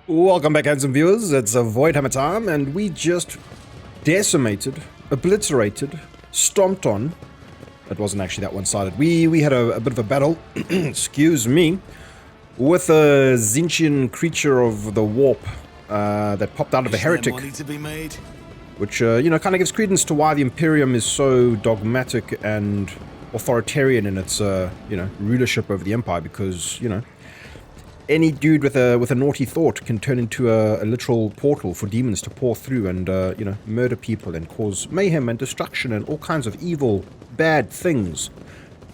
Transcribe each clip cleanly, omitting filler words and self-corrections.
Welcome back, handsome viewers. It's a Warhammer time, and we just decimated, obliterated, stomped on. It wasn't actually that one-sided. We had a bit of a battle, excuse me, with a Zinchian creature of the warp that popped out of a heretic, which you know, kind of gives credence to why the Imperium is so dogmatic and authoritarian in its you know, rulership over the Empire, because you know, any dude with a naughty thought can turn into a literal portal for demons to pour through and, you know, murder people and cause mayhem and destruction and all kinds of evil, bad things.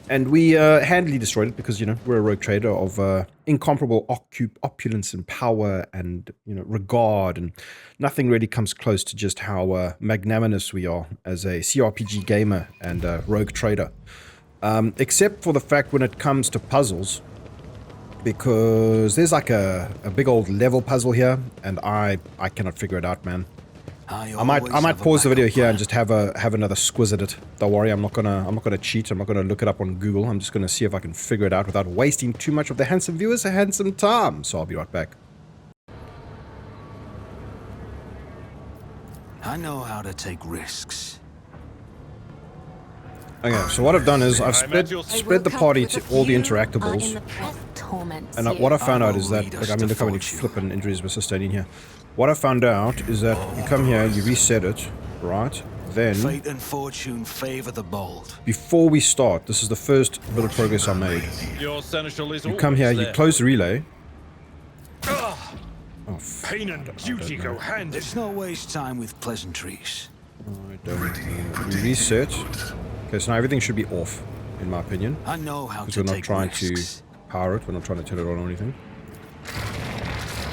And we handily destroyed it because, you know, we're a rogue trader of incomparable opulence and power and, you know, regard. And nothing really comes close to just how magnanimous we are as a CRPG gamer and rogue trader. Except for the fact when it comes to puzzles. Because there's like a big old level puzzle here, and I cannot figure it out, man. I might pause the video here and just have another squiz at it. Don't worry, I'm not gonna cheat. I'm not gonna look it up on Google. I'm just gonna see if I can figure it out without wasting too much of the handsome viewers' handsome time. So I'll be right back. I know how to take risks. Okay, so what I've done is I've spread the party to all the interactables, and what I found out is that, like, I mean, look how many flippin' injuries we're sustaining here. What I found out is that you come here, you reset it, right? Then, fate and fortune favor the bold. Before we start, this is the first bit of progress I made. You come here, you close the relay. Oh, pain and duty go hand. There's no waste time with pleasantries. I don't. We reset. Okay, so now everything should be off, in my opinion. I know how to because we're not trying to power it, we're not trying to turn it on or anything.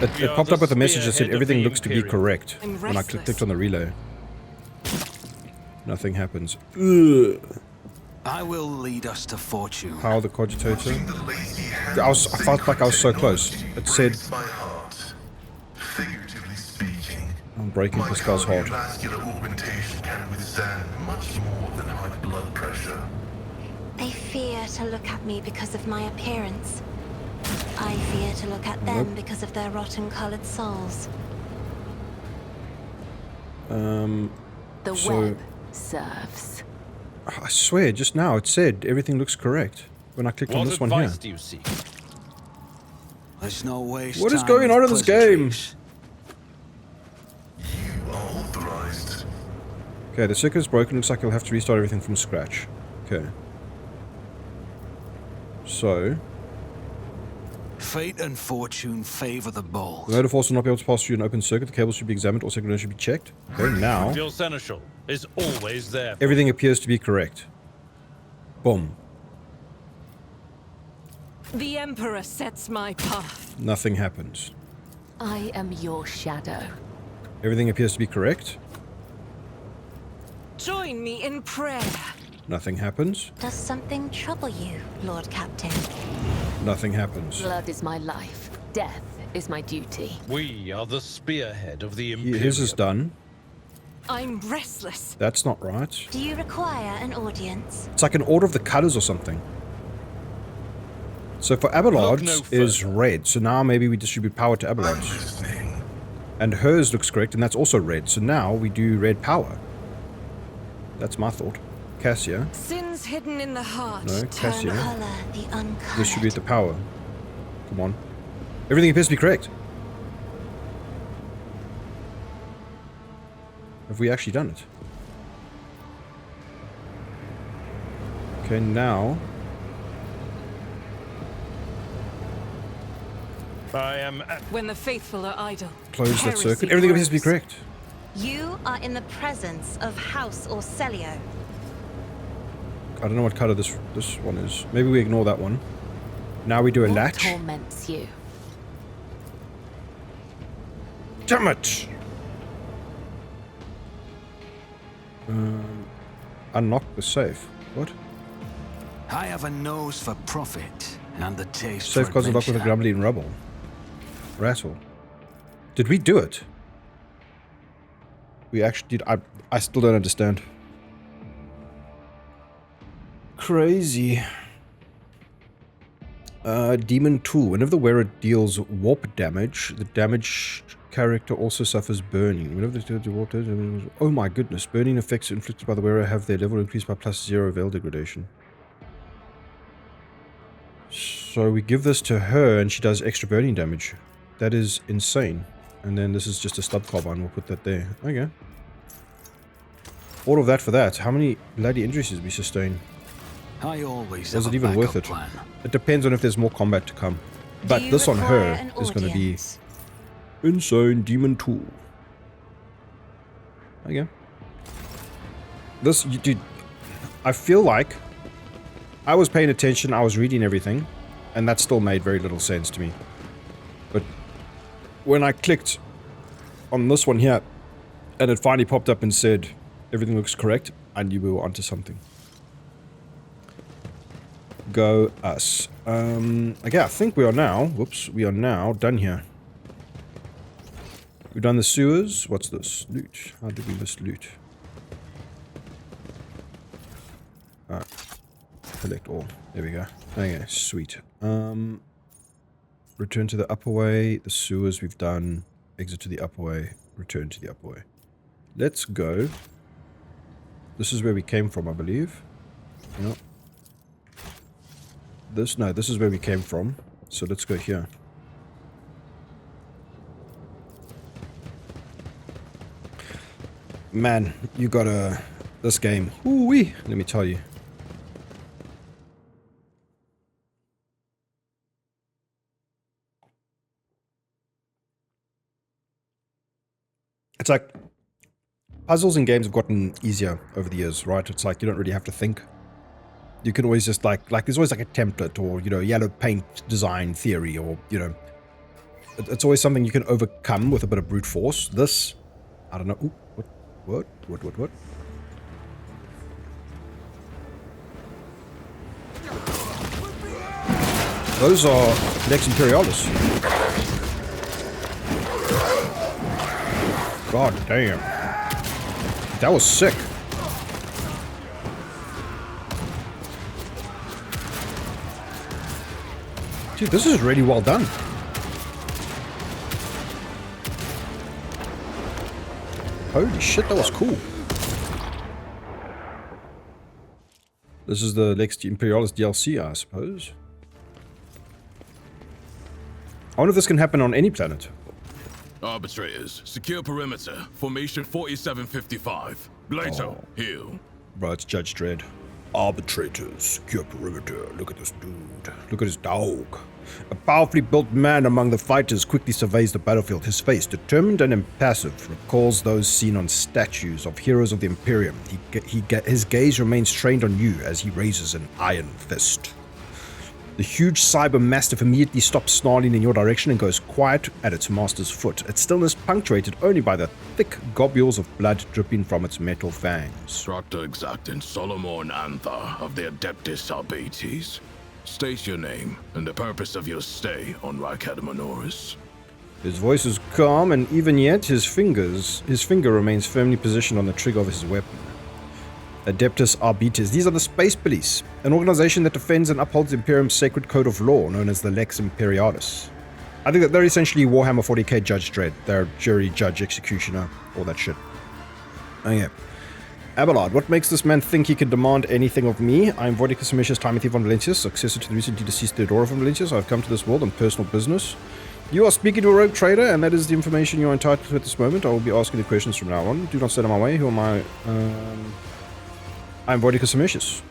It popped up with a message that said everything looks to be correct when I clicked on the relay. Nothing happens. Ugh. I will lead us to fortune. Power the cogitator. I felt like I was so close. It said, I'm breaking Pascal's heart. They fear to look at me because of my appearance. I fear to look at them because of their rotten-colored souls. The web serves. I swear, just now it said everything looks correct when I clicked on this one here. Do you see? There's no waste. What is going on in this game? Okay, the circuit is broken. Looks like you'll have to restart everything from scratch. Okay. So, fate and fortune favor the bold. The motor force will not be able to pass through an open circuit. The cables should be examined. All secondary should be checked. Okay, now your seneschal is always there. Everything appears to be correct. Boom. The Emperor sets my path. Nothing happens. I am your shadow. Everything appears to be correct. Join me in prayer. Nothing happens. Does something trouble you, Lord Captain? Nothing happens. Blood is my life. Death is my duty. We are the spearhead of the Imperium. His is done. I'm restless. That's not right. Do you require an audience? It's like an order of the cutters or something. So for Abelard's is red. So now maybe we distribute power to Abelard's. And hers looks correct, and that's also red. So now we do red power. That's my thought. Cassia. Sins hidden in the heart. No, Cassia. Color the uncolored. Distribute the power. Come on. Everything appears to be correct. Have we actually done it? Okay, now. I am. When the faithful are idle. Close that circuit. Everything appears to be correct. You are in the presence of House Orcelio. I don't know what color this one is. Maybe we ignore that one. Now we do a What latch. torments you? Damn it! Unlock the safe. What? I have a nose for profit and the taste Safe for codes unlocked with a adventure. grumbling rubble. Rattle. Did we do it? We actually did. I still don't understand. Crazy. Demon Tool. Whenever the wearer deals warp damage, the damaged character also suffers burning. Whenever they do warp damage... Oh my goodness. Burning effects inflicted by the wearer have their level increased by +0 veil degradation. So we give this to her and she does extra burning damage. That is insane. And then this is just a stub carbine. We'll put that there. Okay. All of that for that. How many bloody injuries did we sustain? I always Was have it a even worth backup it? plan. It depends on if there's more combat to come. But this on her is going to be insane. Demon Tool. Okay. This, dude, I feel like I was paying attention, I was reading everything, and that still made very little sense to me. But when I clicked on this one here, and it finally popped up and said, everything looks correct, I knew we were onto something. Go us. Okay, I think we are now, whoops, we are now done here. We've done the sewers. What's this? Loot. How did we miss loot? Alright. Collect all. There we go. Okay, sweet. Return to the upper way. The sewers we've done. Exit to the upper way. Return to the upper way. Let's go. This is where we came from, I believe. No. This is where we came from. So let's go here. Man, you gotta... This game. Ooh-wee, let me tell you. It's like... Puzzles in games have gotten easier over the years, right? It's like you don't really have to think. You can always just like there's always like a template or, you know, yellow paint design theory or, you know, it's always something you can overcome with a bit of brute force. This, I don't know. Ooh, what? Those are Lex Imperialis. God damn. That was sick. Dude, this is really well done. Holy shit, that was cool. This is the Lex Imperialis DLC, I suppose. I wonder if this can happen on any planet. Arbitrators, secure perimeter. Formation 4755. Blato, heal. Bro, it's Judge Dredd. Arbitrators, secure perimeter. Look at this dude. Look at his dog. A powerfully built man among the fighters quickly surveys the battlefield. His face, determined and impassive, recalls those seen on statues of heroes of the Imperium. His gaze remains trained on you as he raises an iron fist. The huge cyber mastiff immediately stops snarling in your direction and goes quiet at its master's foot, its stillness punctuated only by the thick globules of blood dripping from its metal fangs. Structor Exactant Solomorne Anther of the Adeptus Arbates. State your name and the purpose of your stay on Rykad Minoris. His voice is calm, and even yet his finger remains firmly positioned on the trigger of his weapon. Adeptus Arbates. These are the Space Police, an organization that defends and upholds the Imperium's sacred code of law, known as the Lex Imperialis. I think that they're essentially Warhammer 40k Judge Dredd. They're jury, judge, executioner, all that shit. Oh yeah. Abelard, what makes this man think he can demand anything of me? I am Voidicus Amicius Timothy von Valentius, successor to the recently deceased Theodora von Valentius. I have come to this world on personal business. You are speaking to a rogue trader, and that is the information you are entitled to at this moment. I will be asking the questions from now on. Do not stand in my way. Who am I? I'm Voidicus Amicius.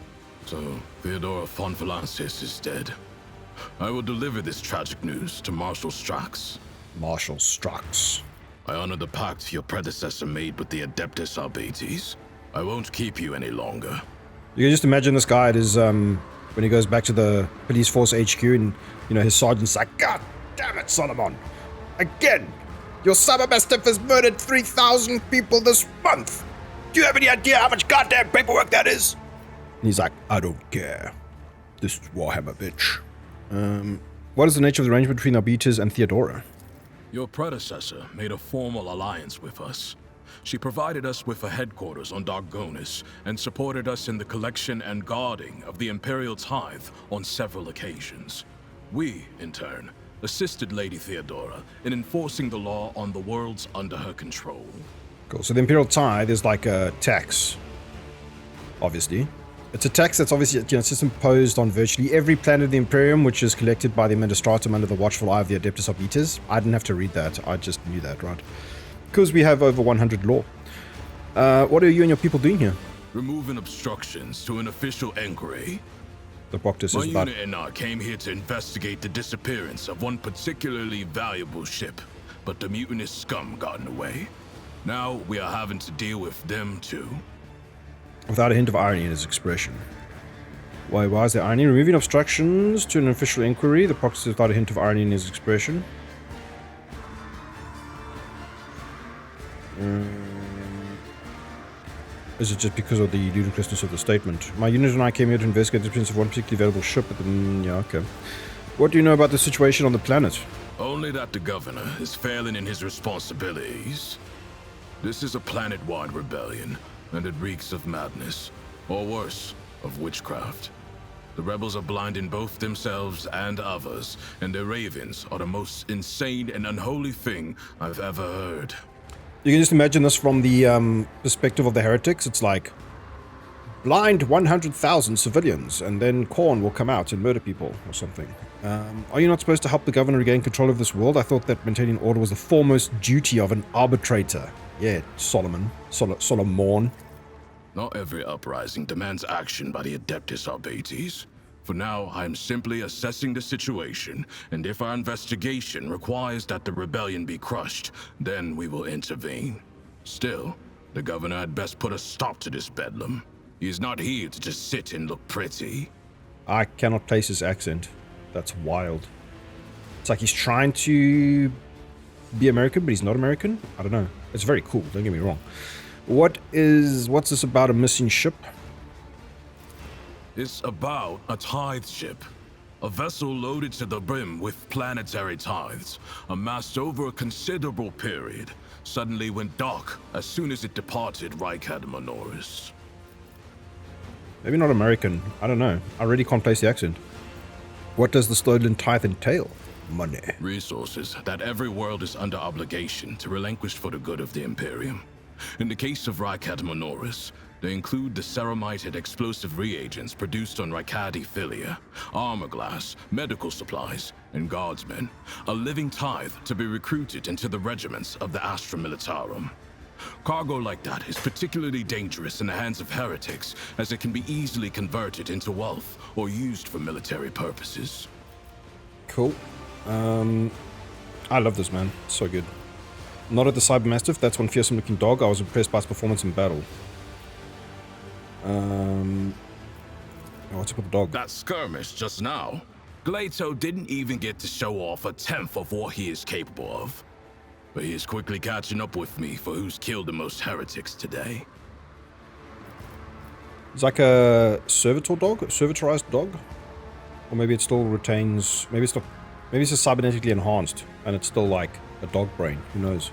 So, Theodora von Valentius is dead. I will deliver this tragic news to Marshal Strax. Marshal Strax. I honor the pact your predecessor made with the Adeptus Arbates. I won't keep you any longer. You can just imagine this guy at his, when he goes back to the police force HQ and, you know, his sergeant's like, God damn it, Solomon! Again! Your cybermastiff has murdered 3,000 people this month! Do you have any idea how much goddamn paperwork that is? And he's like, I don't care. This is Warhammer, bitch. What is the nature of the arrangement between Arbates and Theodora? Your predecessor made a formal alliance with us. She provided us with a headquarters on Dargonis and supported us in the collection and guarding of the Imperial Tithe on several occasions. We, in turn, assisted Lady Theodora in enforcing the law on the worlds under her control. Cool. So the Imperial Tithe is like a tax, obviously. It's a tax that's obviously, it's just imposed on virtually every planet of the Imperium, which is collected by the Administratum under the watchful eye of the Adeptus Arbites. I didn't have to read that. I just knew that, right? Because we have over 100 law. What are you and your people doing here? Removing obstructions to an official inquiry. The Proctus My is about... unit and I came here to investigate the disappearance of one particularly valuable ship, but the mutinous scum got in the way. Now we are having to deal with them too. Without a hint of irony in his expression. Why is there irony? Removing obstructions to an official inquiry. The Proctus without a hint of irony in his expression. Is it just because of the ludicrousness of the statement? My unit and I came here to investigate the presence of one particularly valuable ship, but then, yeah, okay. What do you know about the situation on the planet? Only that the governor is failing in his responsibilities. This is a planet-wide rebellion, and it reeks of madness, or worse, of witchcraft. The rebels are blinding both themselves and others, and their ravens are the most insane and unholy thing I've ever heard. You can just imagine this from the perspective of the heretics. It's like, blind 100,000 civilians, and then Khorne will come out and murder people, or something. Are you not supposed to help the governor regain control of this world? I thought that maintaining order was the foremost duty of an arbitrator. Yeah, Solomorne. Not every uprising demands action by the Adeptus Arbites. For now, I am simply assessing the situation, and if our investigation requires that the rebellion be crushed, then we will intervene. Still, the governor had best put a stop to this bedlam. He is not here to just sit and look pretty. I cannot place his accent. That's wild. It's like he's trying to be American, but he's not American. I don't know. It's very cool, don't get me wrong. What's this about a missing ship? It's about a tithe ship. A vessel loaded to the brim with planetary tithes, amassed over a considerable period, suddenly went dark as soon as it departed Rykad Minoris. Maybe not American. I don't know. I really can't place the accent. What does the stolen tithe entail? Money. Resources that every world is under obligation to relinquish for the good of the Imperium. In the case of Rykad Minoris, they include the ceramite and explosive reagents produced on Rykadi Philia, armor glass, medical supplies, and guardsmen, a living tithe to be recruited into the regiments of the Astra Militarum. Cargo like that is particularly dangerous in the hands of heretics, as it can be easily converted into wealth or used for military purposes. Cool. I love this, man. So good. Not at the Cyber Mastiff. That's one fearsome looking dog. I was impressed by its performance in battle. What's up with the dog? That skirmish just now, Glato didn't even get to show off a tenth of what he is capable of. But he is quickly catching up with me for who's killed the most heretics today. It's like a servitor dog? A servitorized dog? Or maybe it still retains... Maybe it's just cybernetically enhanced, and it's still like a dog brain. Who knows?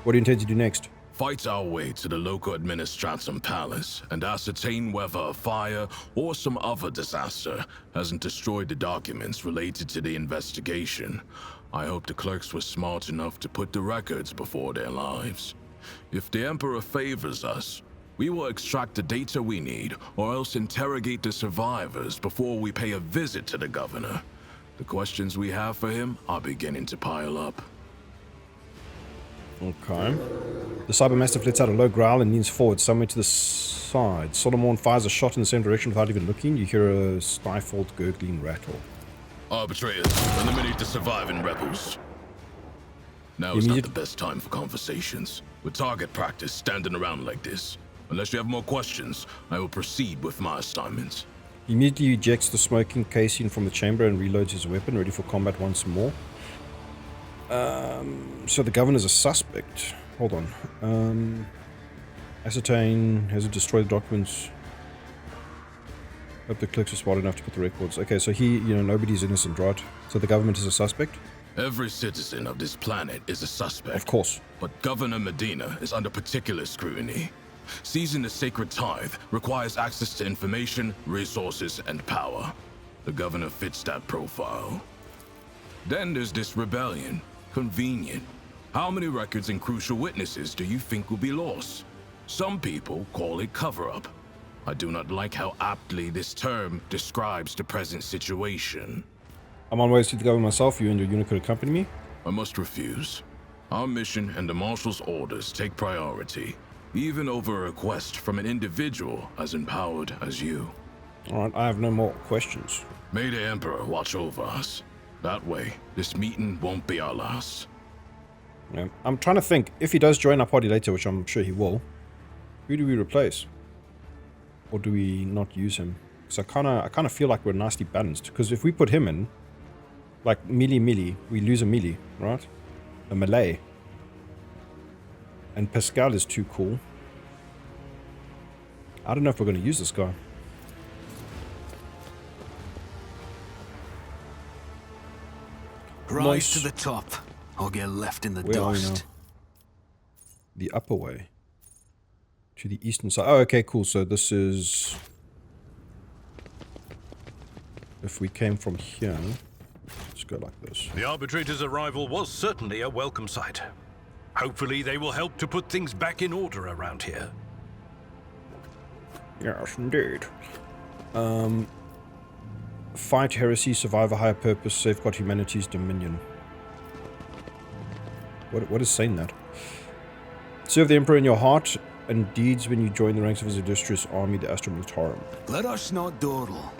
What do you intend to do next? Fight our way to the local Administratum Palace and ascertain whether a fire or some other disaster hasn't destroyed the documents related to the investigation. I hope the clerks were smart enough to put the records before their lives. If the Emperor favors us, we will extract the data we need, or else interrogate the survivors before we pay a visit to the governor. The questions we have for him are beginning to pile up. Okay. The Cybermastiff lets out a low growl and leans forward somewhere to the side. Solomorne fires a shot in the same direction without even looking. You hear a stifled, gurgling rattle. Arbitrators, eliminate the surviving rebels. Now is not the best time for conversations. With target practice standing around like this. Unless you have more questions, I will proceed with my assignments. He immediately ejects the smoking casing from the chamber and reloads his weapon, ready for combat once more. So the governor's a suspect. Hold on. Ascertain, has it destroyed the documents? Hope the clerks are smart enough to put the records. Okay, so nobody's innocent, right? So the government is a suspect? Every citizen of this planet is a suspect. Of course. But Governor Medina is under particular scrutiny. Seizing the sacred tithe requires access to information, resources, and power. The governor fits that profile. Then there's this rebellion. Convenient. How many records and crucial witnesses do you think will be lost? Some people call it cover-up. I do not like how aptly this term describes the present situation. I'm on my way to the government myself. You and your unit could accompany me. I must refuse. Our mission and the Marshal's orders take priority, even over a request from an individual as empowered as you. Alright, I have no more questions. May the Emperor watch over us. That way, this meeting won't be our last. Yeah. I'm trying to think, if he does join our party later, which I'm sure he will, who do we replace? Or do we not use him? Because I kind of feel like we're nicely balanced. Because if we put him in, like melee, we lose a melee, right? A melee. And Pascal is too cool. I don't know if we're going to use this guy. Rise Nice. to the top, or get left in the Where are we now? dust. The upper way. To the eastern side. Oh, okay, cool. So this is... If we came from here... Let's go like this. The arbitrator's arrival was certainly a welcome sight. Hopefully they will help to put things back in order around here. Yes, indeed. Fight heresy, survive a higher purpose, safeguard humanity's dominion. What is saying that? Serve the Emperor in your heart and deeds when you join the ranks of his illustrious army, the Astromontarum. Let us not dawdle.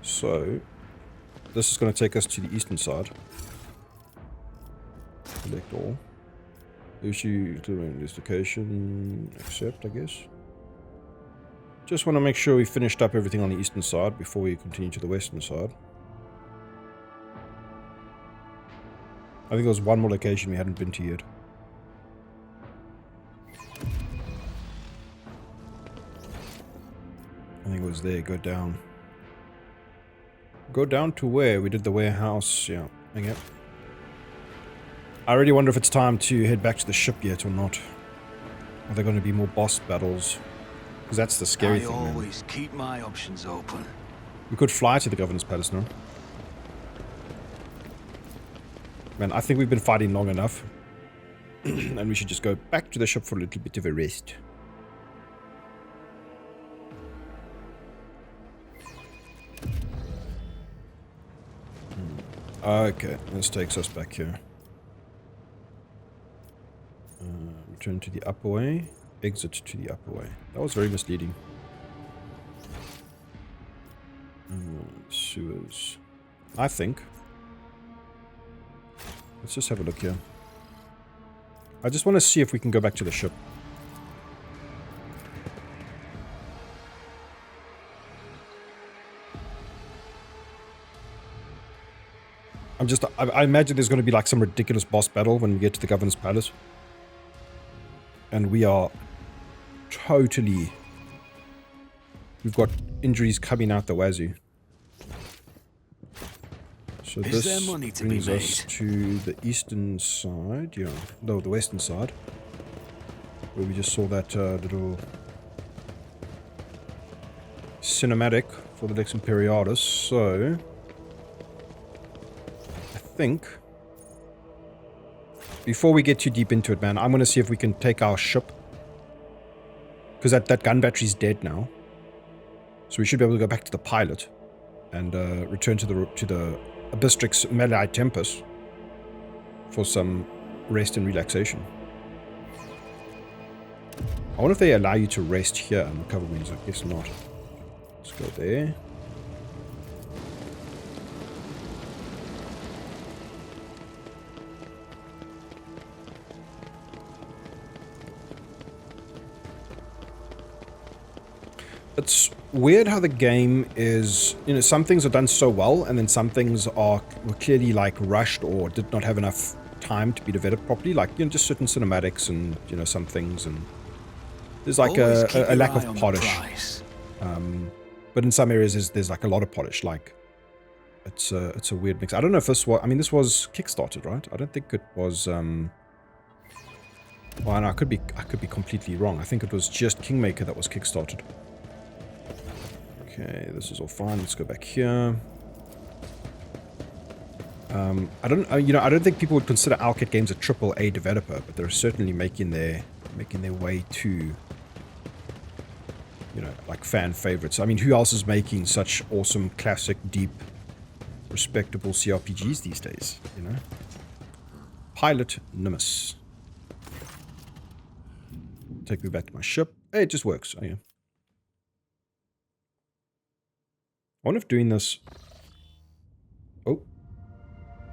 So, this is going to take us to the eastern side. Select all. Issue this location. Accept, I guess. Just want to make sure we finished up everything on the eastern side before we continue to the western side. I think there was one more location we hadn't been to yet. I think it was there. Go down. Go down to where? We did the warehouse. Yeah. Okay. I really wonder if it's time to head back to the ship yet or not. Are there going to be more boss battles? Because that's the scary thing, man. I always keep my options open. We could fly to the Governor's Palace now. Man, I think we've been fighting long enough. And we should just go back to the ship for a little bit of a rest. Okay, this takes us back here. Return to the upper way. Exit to the upper way. That was very misleading. Sewers. I think. Let's just have a look here. I just want to see if we can go back to the ship. I imagine there's going to be like some ridiculous boss battle when we get to the Governor's Palace. And we are totally... We've got injuries coming out the wazoo. So Is this there money to be brings us made? to the eastern side. Yeah, no, the western side. Where we just saw that little cinematic for the Lex Imperialis. So... I think before we get too deep into it, man, I'm gonna see if we can take our ship, because that gun battery's dead now, so we should be able to go back to the pilot and return to the Abystrix Melee Tempest for some rest and relaxation. I wonder if they allow you to rest here and recover wings. I guess not. Let's go there. It's weird how the game is, you know, some things are done so well, and then some things were clearly like rushed or did not have enough time to be developed properly. Like, you know, just certain cinematics and, you know, some things, and there's like a lack of polish. But in some areas there's like a lot of polish. Like, it's a weird mix. I don't know if this was, I mean, this was kickstarted, right? I don't think it was. Well, no, I could be completely wrong. I think it was just Kingmaker that was kickstarted. Okay, this is all fine. Let's go back here. I don't think people would consider Owlcat Games a AAA developer, but they're certainly making their way to, like fan favorites. I mean, who else is making such awesome, classic, deep, respectable CRPGs these days? Pilot Nimbus. Take me back to my ship. Hey, it just works. Oh, yeah. I wonder if doing this... Oh.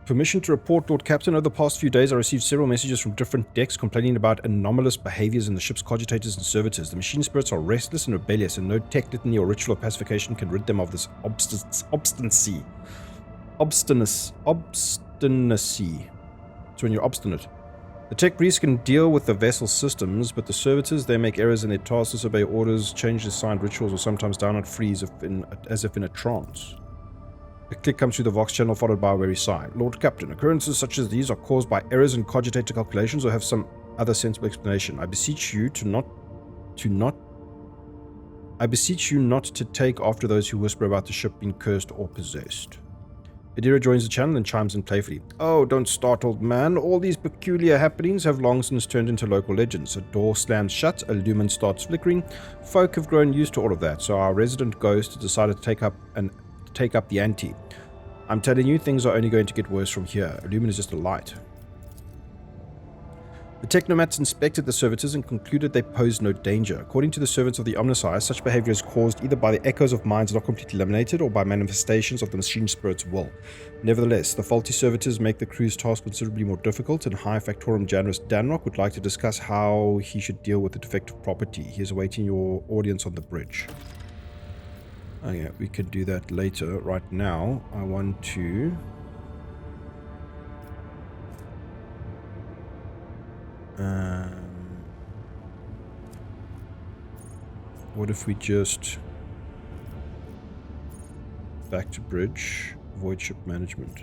Permission to report, Lord Captain. Over the past few days, I received several messages from different decks complaining about anomalous behaviors in the ship's cogitators and servitors. The machine spirits are restless and rebellious, and no tech litany or ritual of pacification can rid them of this obstinacy. Obstinacy. It's when you're obstinate. The tech priests can deal with the vessel's systems, but the servitors, they make errors in their tasks, disobey orders, change their signed rituals, or sometimes downright freeze as if in a trance. A click comes through the Vox channel, followed by a weary sigh. Lord Captain, occurrences such as these are caused by errors in cogitator calculations or have some other sensible explanation. I beseech you not to take after those who whisper about the ship being cursed or possessed. Adira joins the channel and chimes in playfully. Oh, don't start, old man. All these peculiar happenings have long since turned into local legends. A door slams shut, a lumen starts flickering. Folk have grown used to all of that, so our resident ghost decided to take up the ante. I'm telling you, things are only going to get worse from here. A lumen is just a light. The technomats inspected the servitors and concluded they posed no danger. According to the servants of the Omnisci, such behavior is caused either by the echoes of minds not completely eliminated or by manifestations of the machine spirit's will. Nevertheless, the faulty servitors make the crew's task considerably more difficult, and High Factorum Janus Danrock would like to discuss how he should deal with the defective property. He is awaiting your audience on the bridge. Oh yeah, we could do that later. Right now, I want to... what if we just... Back to bridge, void ship management.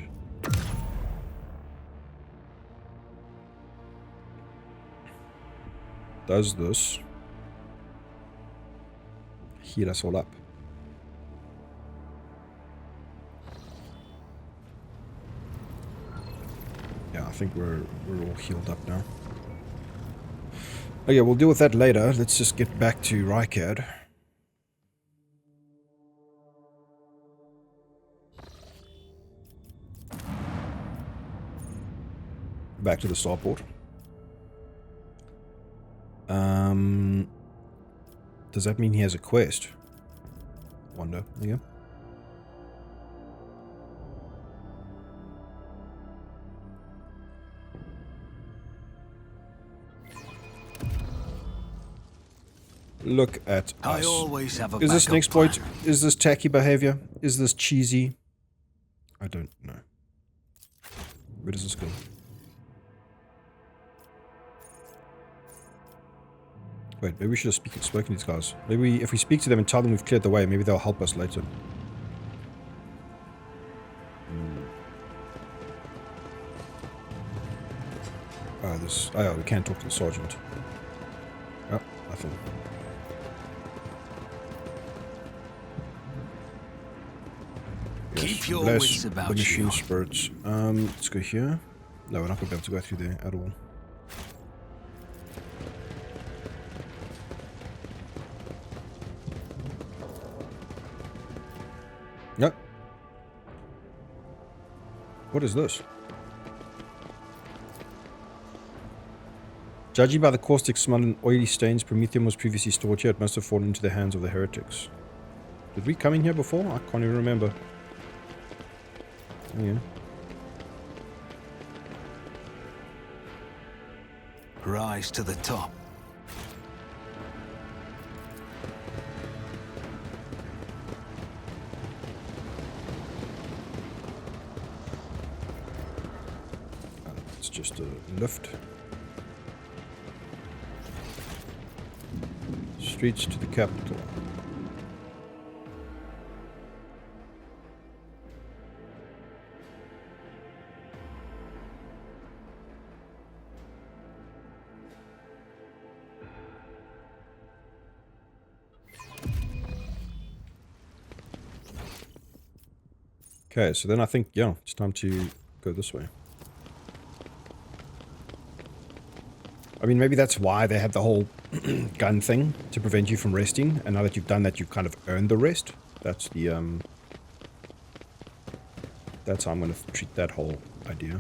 Does this heat us all up? Yeah, I think we're all healed up now. Okay, we'll deal with that later. Let's just get back to Rykad. Back to the starport. Does that mean he has a quest? Wonder. Yeah. Look at us. I always have a Is this an backup exploit? plan. Is this tacky behavior? Is this cheesy? I don't know. Where does this go? Wait, maybe we should have spoken to these guys. Maybe if we speak to them and tell them we've cleared the way, maybe they'll help us later. Oh, we can't talk to the sergeant. Oh, nothing. Keep your Bless wits about the machine you. spirits. Let's go here. No, we're not going to be able to go through there at all. Nope. What is this? Judging by the caustic smell and oily stains, Prometheum was previously stored here. It must have fallen into the hands of the heretics. Did we come in here before? I can't even remember. Oh, yeah. Rise to the top. It's just a lift. Streets to the capital. Okay, so then I think, yeah, it's time to go this way. I mean, maybe that's why they had the whole gun thing, to prevent you from resting. And now that you've done that, you've kind of earned the rest. That's the, that's how I'm going to treat that whole idea.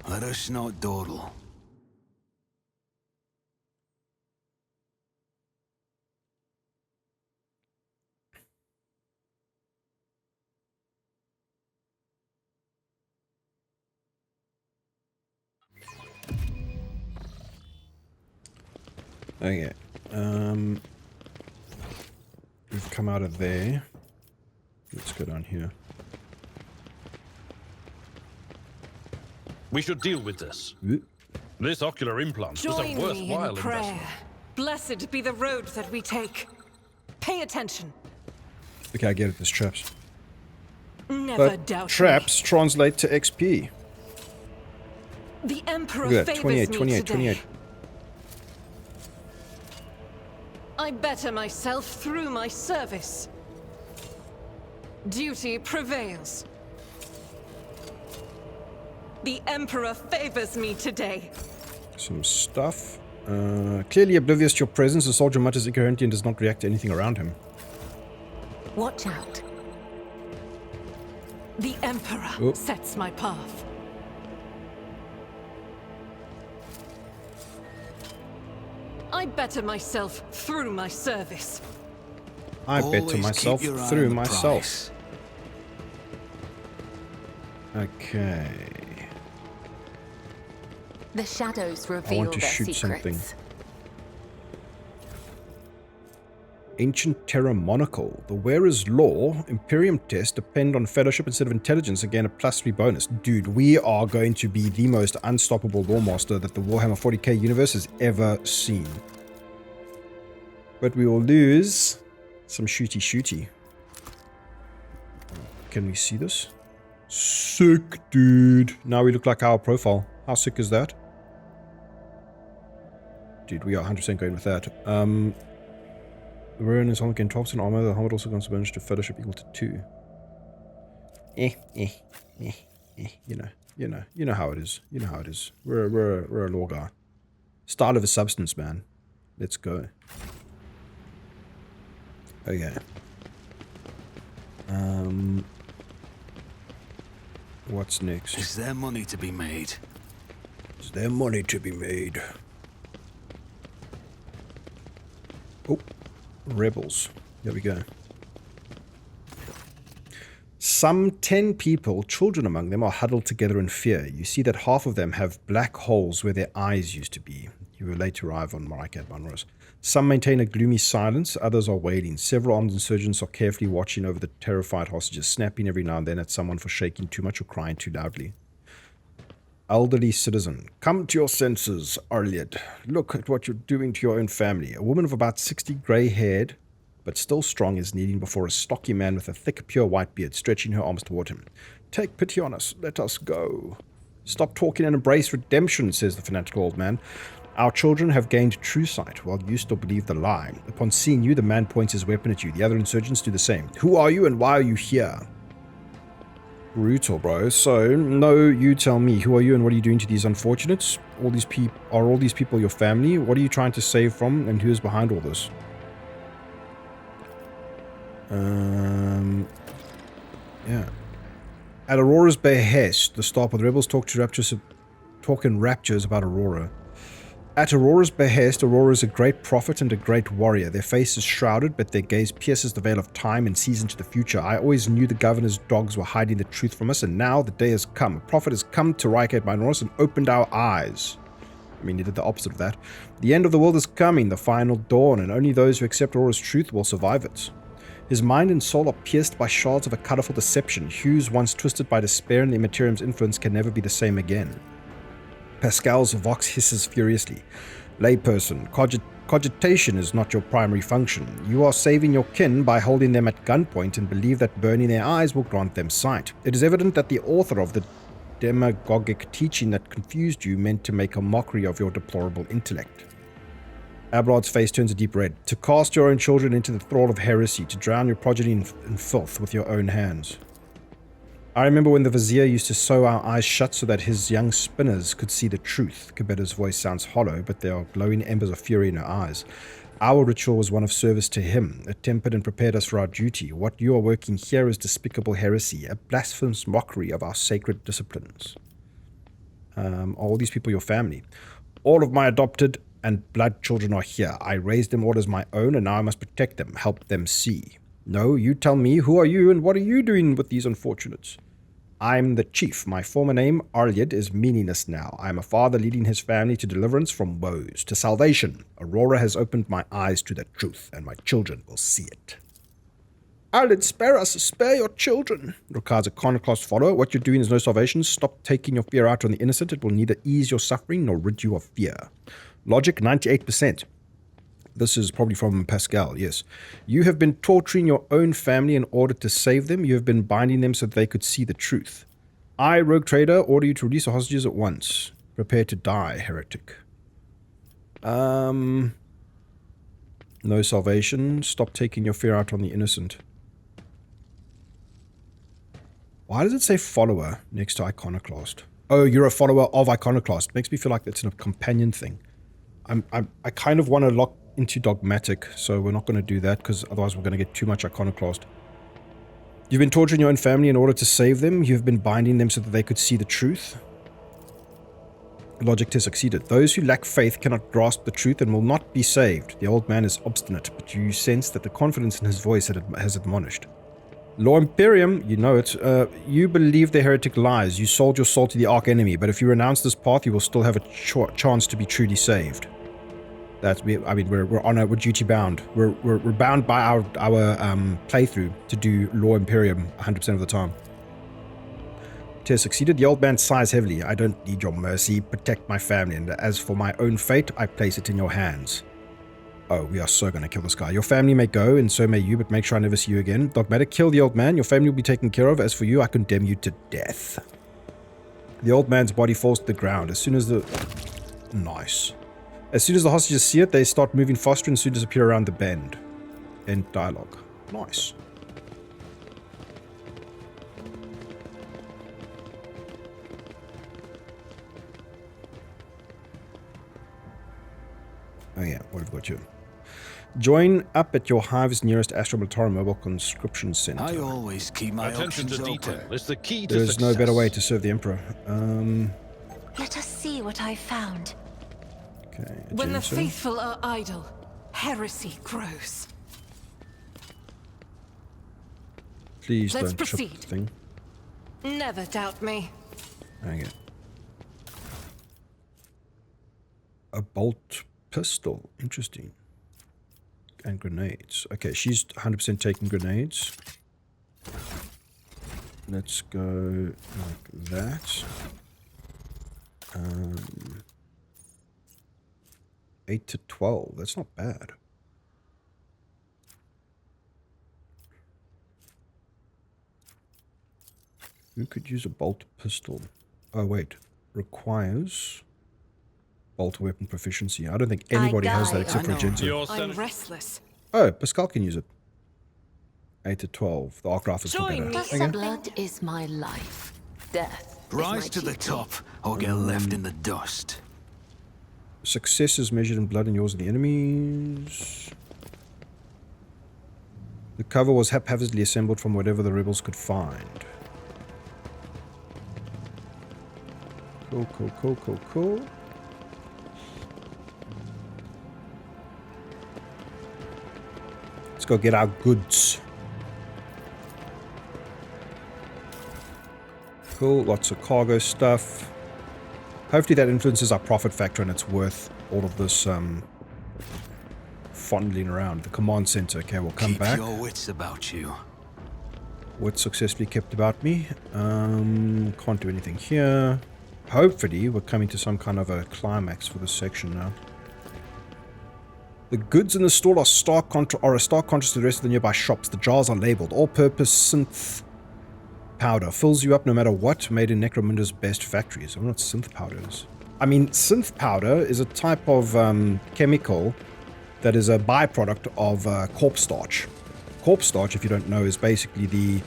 Let us not dawdle. Okay. We've come out of there. Let's go down here. We should deal with this. Ooh. This ocular implant was a Join me worthwhile in prayer. investment. Blessed be the road that we take. Pay attention. Okay, I get it. There's traps. Never But doubt traps translate to XP. me. The Emperor Look at that. favors 28, me 28, today. 28. I better myself through my service. Duty prevails. The Emperor favors me today. Some stuff. Clearly oblivious to your presence, the soldier mutters incoherently and does not react to anything around him. Watch out. The Emperor sets my path. I better myself through my service. I bet to Always myself keep your eye through on the myself. prize. Okay. The shadows I reveal want to their shoot secrets. something. Ancient Terra Monocle. The wearer's lore, Imperium test, depend on fellowship instead of intelligence, again a +3 bonus. Dude, we are going to be the most unstoppable lore master that the Warhammer 40k universe has ever seen. But we will lose some shooty. Can we see this? Sick, dude. Now we look like our profile. How sick is that? Dude, we are 100% going with that. The wearer is only gain 12% armor. The helmet also grants a bonus to fellowship equal to 2. You know how it is. You know how it is. We're a lore guy. Style over substance, man. Let's go. Okay. What's next? Is there money to be made? Is there money to be made? Oh, rebels. There we go. Some 10 people, children among them, are huddled together in fear. You see that half of them have black holes where their eyes used to be. You will later arrive on Rykad Minoris. Some maintain a gloomy silence, others are wailing. Several armed insurgents are carefully watching over the terrified hostages, snapping every now and then at someone for shaking too much or crying too loudly. Elderly citizen. Come to your senses, Arliad. Look at what you're doing to your own family. A woman of about 60, grey-haired, but still strong, is kneeling before a stocky man with a thick, pure white beard, stretching her arms toward him. Take pity on us. Let us go. Stop talking and embrace redemption, says the fanatical old man. Our children have gained true sight, while you still believe the lie. Upon seeing you, the man points his weapon at you. The other insurgents do the same. Who are you and why are you here? Brutal, bro. So, no, you tell me. Who are you and what are you doing to these unfortunates? Are all these people your family? What are you trying to save from and who is behind all this? Yeah. At Aurora's behest, the stop of the rebels talk in raptures about Aurora. At Aurora's behest, Aurora is a great prophet and a great warrior. Their face is shrouded, but their gaze pierces the veil of time and sees into the future. I always knew the governor's dogs were hiding the truth from us, and now the day has come. A prophet has come to Rykad Minoris and opened our eyes. I mean, he did the opposite of that. The end of the world is coming, the final dawn, and only those who accept Aurora's truth will survive it. His mind and soul are pierced by shards of a colorful deception. Hues once twisted by despair and the Immaterium's influence can never be the same again. Pascal's vox hisses furiously. Layperson, cogitation is not your primary function. You are saving your kin by holding them at gunpoint and believe that burning their eyes will grant them sight. It is evident that the author of the demagogic teaching that confused you meant to make a mockery of your deplorable intellect. Abelard's face turns a deep red. To cast your own children into the thrall of heresy, to drown your progeny in filth with your own hands. I remember when the Vizier used to sew our eyes shut so that his young spinners could see the truth. Kabeda's voice sounds hollow, but there are glowing embers of fury in her eyes. Our ritual was one of service to him. It tempered and prepared us for our duty. What you are working here is despicable heresy, a blasphemous mockery of our sacred disciplines. Are all these people your family? All of my adopted and blood children are here. I raised them all as my own, and now I must protect them, help them see. No, you tell me, who are you, and what are you doing with these unfortunates? I'm the chief. My former name, Arlyed, is meaningless now. I am a father leading his family to deliverance from woes, to salvation. Aurora has opened my eyes to the truth, and my children will see it. Arlyed, spare us, spare your children. Rykad's iconoclast follower. What you're doing is no salvation. Stop taking your fear out on the innocent. It will neither ease your suffering nor rid you of fear. Logic, 98%. This is probably from Pascal, yes. You have been torturing your own family in order to save them. You have been binding them so that they could see the truth. I, Rogue Trader, order you to release the hostages at once. Prepare to die, heretic. No salvation. Stop taking your fear out on the innocent. Why does it say follower next to iconoclast? Oh, you're a follower of iconoclast. Makes me feel like it's a companion thing. I kind of want to lock into dogmatic, so we're not going to do that because otherwise we're going to get too much iconoclast. You've been torturing your own family in order to save them. You've been binding them so that they could see the truth. Logic test succeeded. Those who lack faith cannot grasp the truth and will not be saved. The old man is obstinate, but you sense that the confidence in his voice has admonished. Law Imperium, you know it. You believe the heretic lies. You sold your soul to the arch enemy, but if you renounce this path, you will still have a chance to be truly saved. We're duty bound. We're bound by our playthrough to do Law Imperium 100% of the time. Tess succeeded. The old man sighs heavily. I don't need your mercy. Protect my family, and as for my own fate, I place it in your hands. Oh, we are so going to kill this guy. Your family may go, and so may you, but make sure I never see you again. Dogmatic, kill the old man. Your family will be taken care of. As for you, I condemn you to death. The old man's body falls to the ground. As soon as the hostages see it, they start moving faster and soon disappear around the bend. End dialogue. Nice. Oh yeah, what have we got here? Join up at your hive's nearest Astro Military Mobile Conscription Center. I always keep my Attention options to detail open. is the key to There's success. no better way to serve the Emperor. Let us see what I found. Okay. When the agenda. faithful are idle, heresy grows. Please Let's don't trip proceed. the thing. Never doubt me. Hang it. A bolt pistol. Interesting. And grenades. Okay, she's 100% taking grenades. Let's go like that. 8 to 12. That's not bad. Who could use a bolt pistol? Oh, wait. Requires bolt weapon proficiency. I don't think anybody has that except for Agenta. I'm restless. Oh, Pascal can use it. 8 to 12. The arc rifle is not Join better. me. Okay. Blood is my life. Death is my Rise to the duty. top, or get left in the dust. Success is measured in blood and yours and the enemies. The cover was haphazardly assembled from whatever the rebels could find. Cool, cool, cool, cool, cool. Let's go get our goods. Cool, lots of cargo stuff. Hopefully that influences our profit factor and it's worth all of this fondling around. The command center. Okay, we'll come Keep back. your wits about you. What's successfully kept about me? Can't do anything here. Hopefully we're coming to some kind of a climax for this section now. The goods in the store are a stark contrast to the rest of the nearby shops. The jars are labeled. All-purpose synth powder. Fills you up no matter what. Made in Necromunda's best factories. I don't know what synth powder is. I mean, synth powder is a type of chemical that is a byproduct of corpse starch. Corpse starch, if you don't know, is basically the...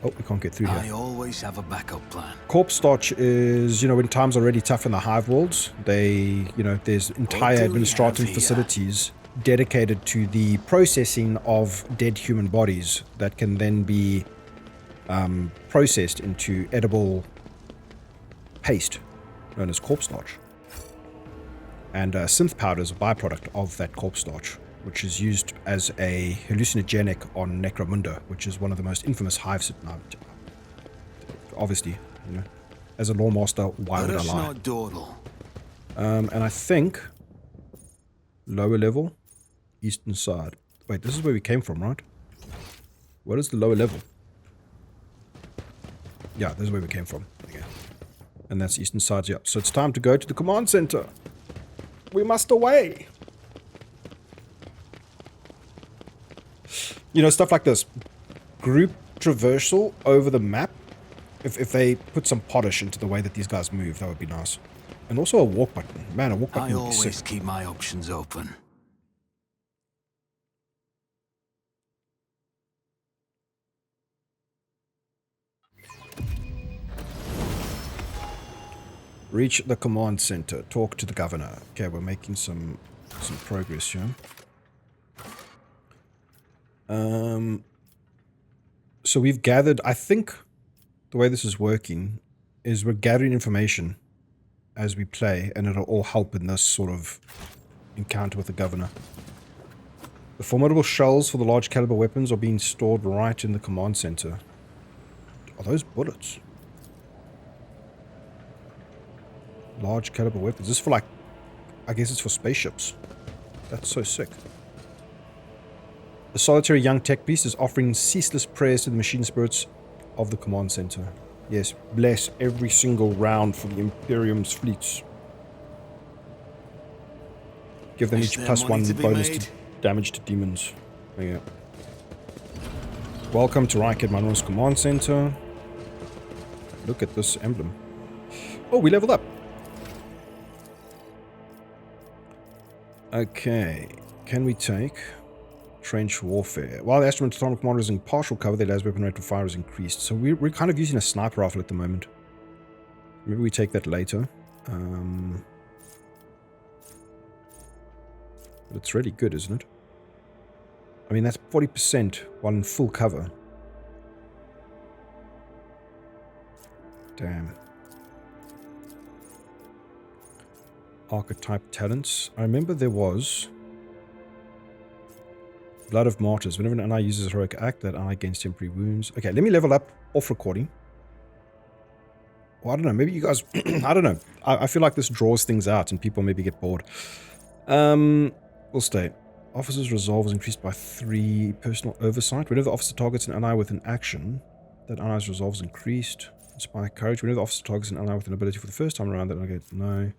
Oh, we can't get through here. I always have a backup plan. Corpse starch is, when times are already tough in the hive worlds, there's entire administrative facilities dedicated to the processing of dead human bodies that can then be processed into edible paste known as corpse starch. And synth powder is a byproduct of that corpse starch, which is used as a hallucinogenic on Necromunda, which is one of the most infamous hives. Obviously, as a lore master, why would I lie? Not dawdle. And I think lower level, eastern side. Wait, this is where we came from, right? What is the lower level? Yeah, this is where we came from. Okay. And that's eastern side, yeah. So it's time to go to the command center. We must away. Stuff like this. Group traversal over the map. If they put some polish into the way that these guys move, that would be nice. And also a walk button. Man, a walk button I would be sick. always keep my options open. Reach the command center. Talk to the governor. Okay, we're making some progress here. So we've gathered, I think the way this is working is we're gathering information as we play, and it'll all help in this sort of encounter with the governor. The formidable shells for the large caliber weapons are being stored right in the command center. Are those bullets? Large caliber weapons. This is for I guess it's for spaceships. That's so sick. The solitary young tech beast is offering ceaseless prayers to the machine spirits of the command center. Yes, bless every single round for the Imperium's fleets. Give them each +1 bonus to damage to demons. There you go. Welcome to Rykad Minoris command center. Look at this emblem. Oh, we leveled up. Okay, can we take trench warfare? While the Astromech Atomic Commander is in partial cover, their laser weapon rate of fire is increased. So we're kind of using a sniper rifle at the moment. Maybe we take that later. But it's really good, isn't it? I mean, that's 40% while in full cover. Damn. Archetype talents. I remember there was Blood of Martyrs. Whenever an ally uses a heroic act, that ally gains temporary wounds. Okay, let me level up off recording. Well, I don't know. Maybe you guys... I don't know. I feel like this draws things out and people maybe get bored. We'll stay. Officer's resolve is increased by 3. Personal oversight. Whenever the officer targets an ally with an action, that ally's resolve is increased. Inspire courage. Whenever the officer targets an ally with an ability for the first time around, that I get no.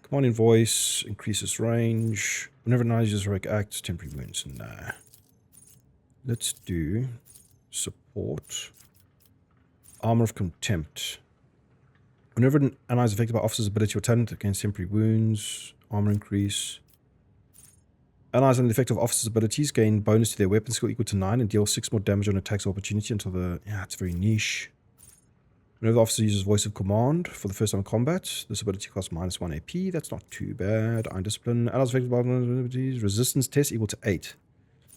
Commanding voice increases range. Whenever an ally uses heroic acts, temporary wounds. Nah. Let's do support. Armor of contempt. Whenever an ally is affected by officer's ability or talent, against temporary wounds, armor increase. Allies under the effect of officer's abilities gain bonus to their weapon skill equal to 9 and deal 6 more damage on attacks of opportunity until the... Yeah, it's very niche. Whenever the officer uses voice of command for the first time in combat, this ability costs -1 AP. That's not too bad. Iron discipline. Allies affected by abilities. Resistance test equal to 8.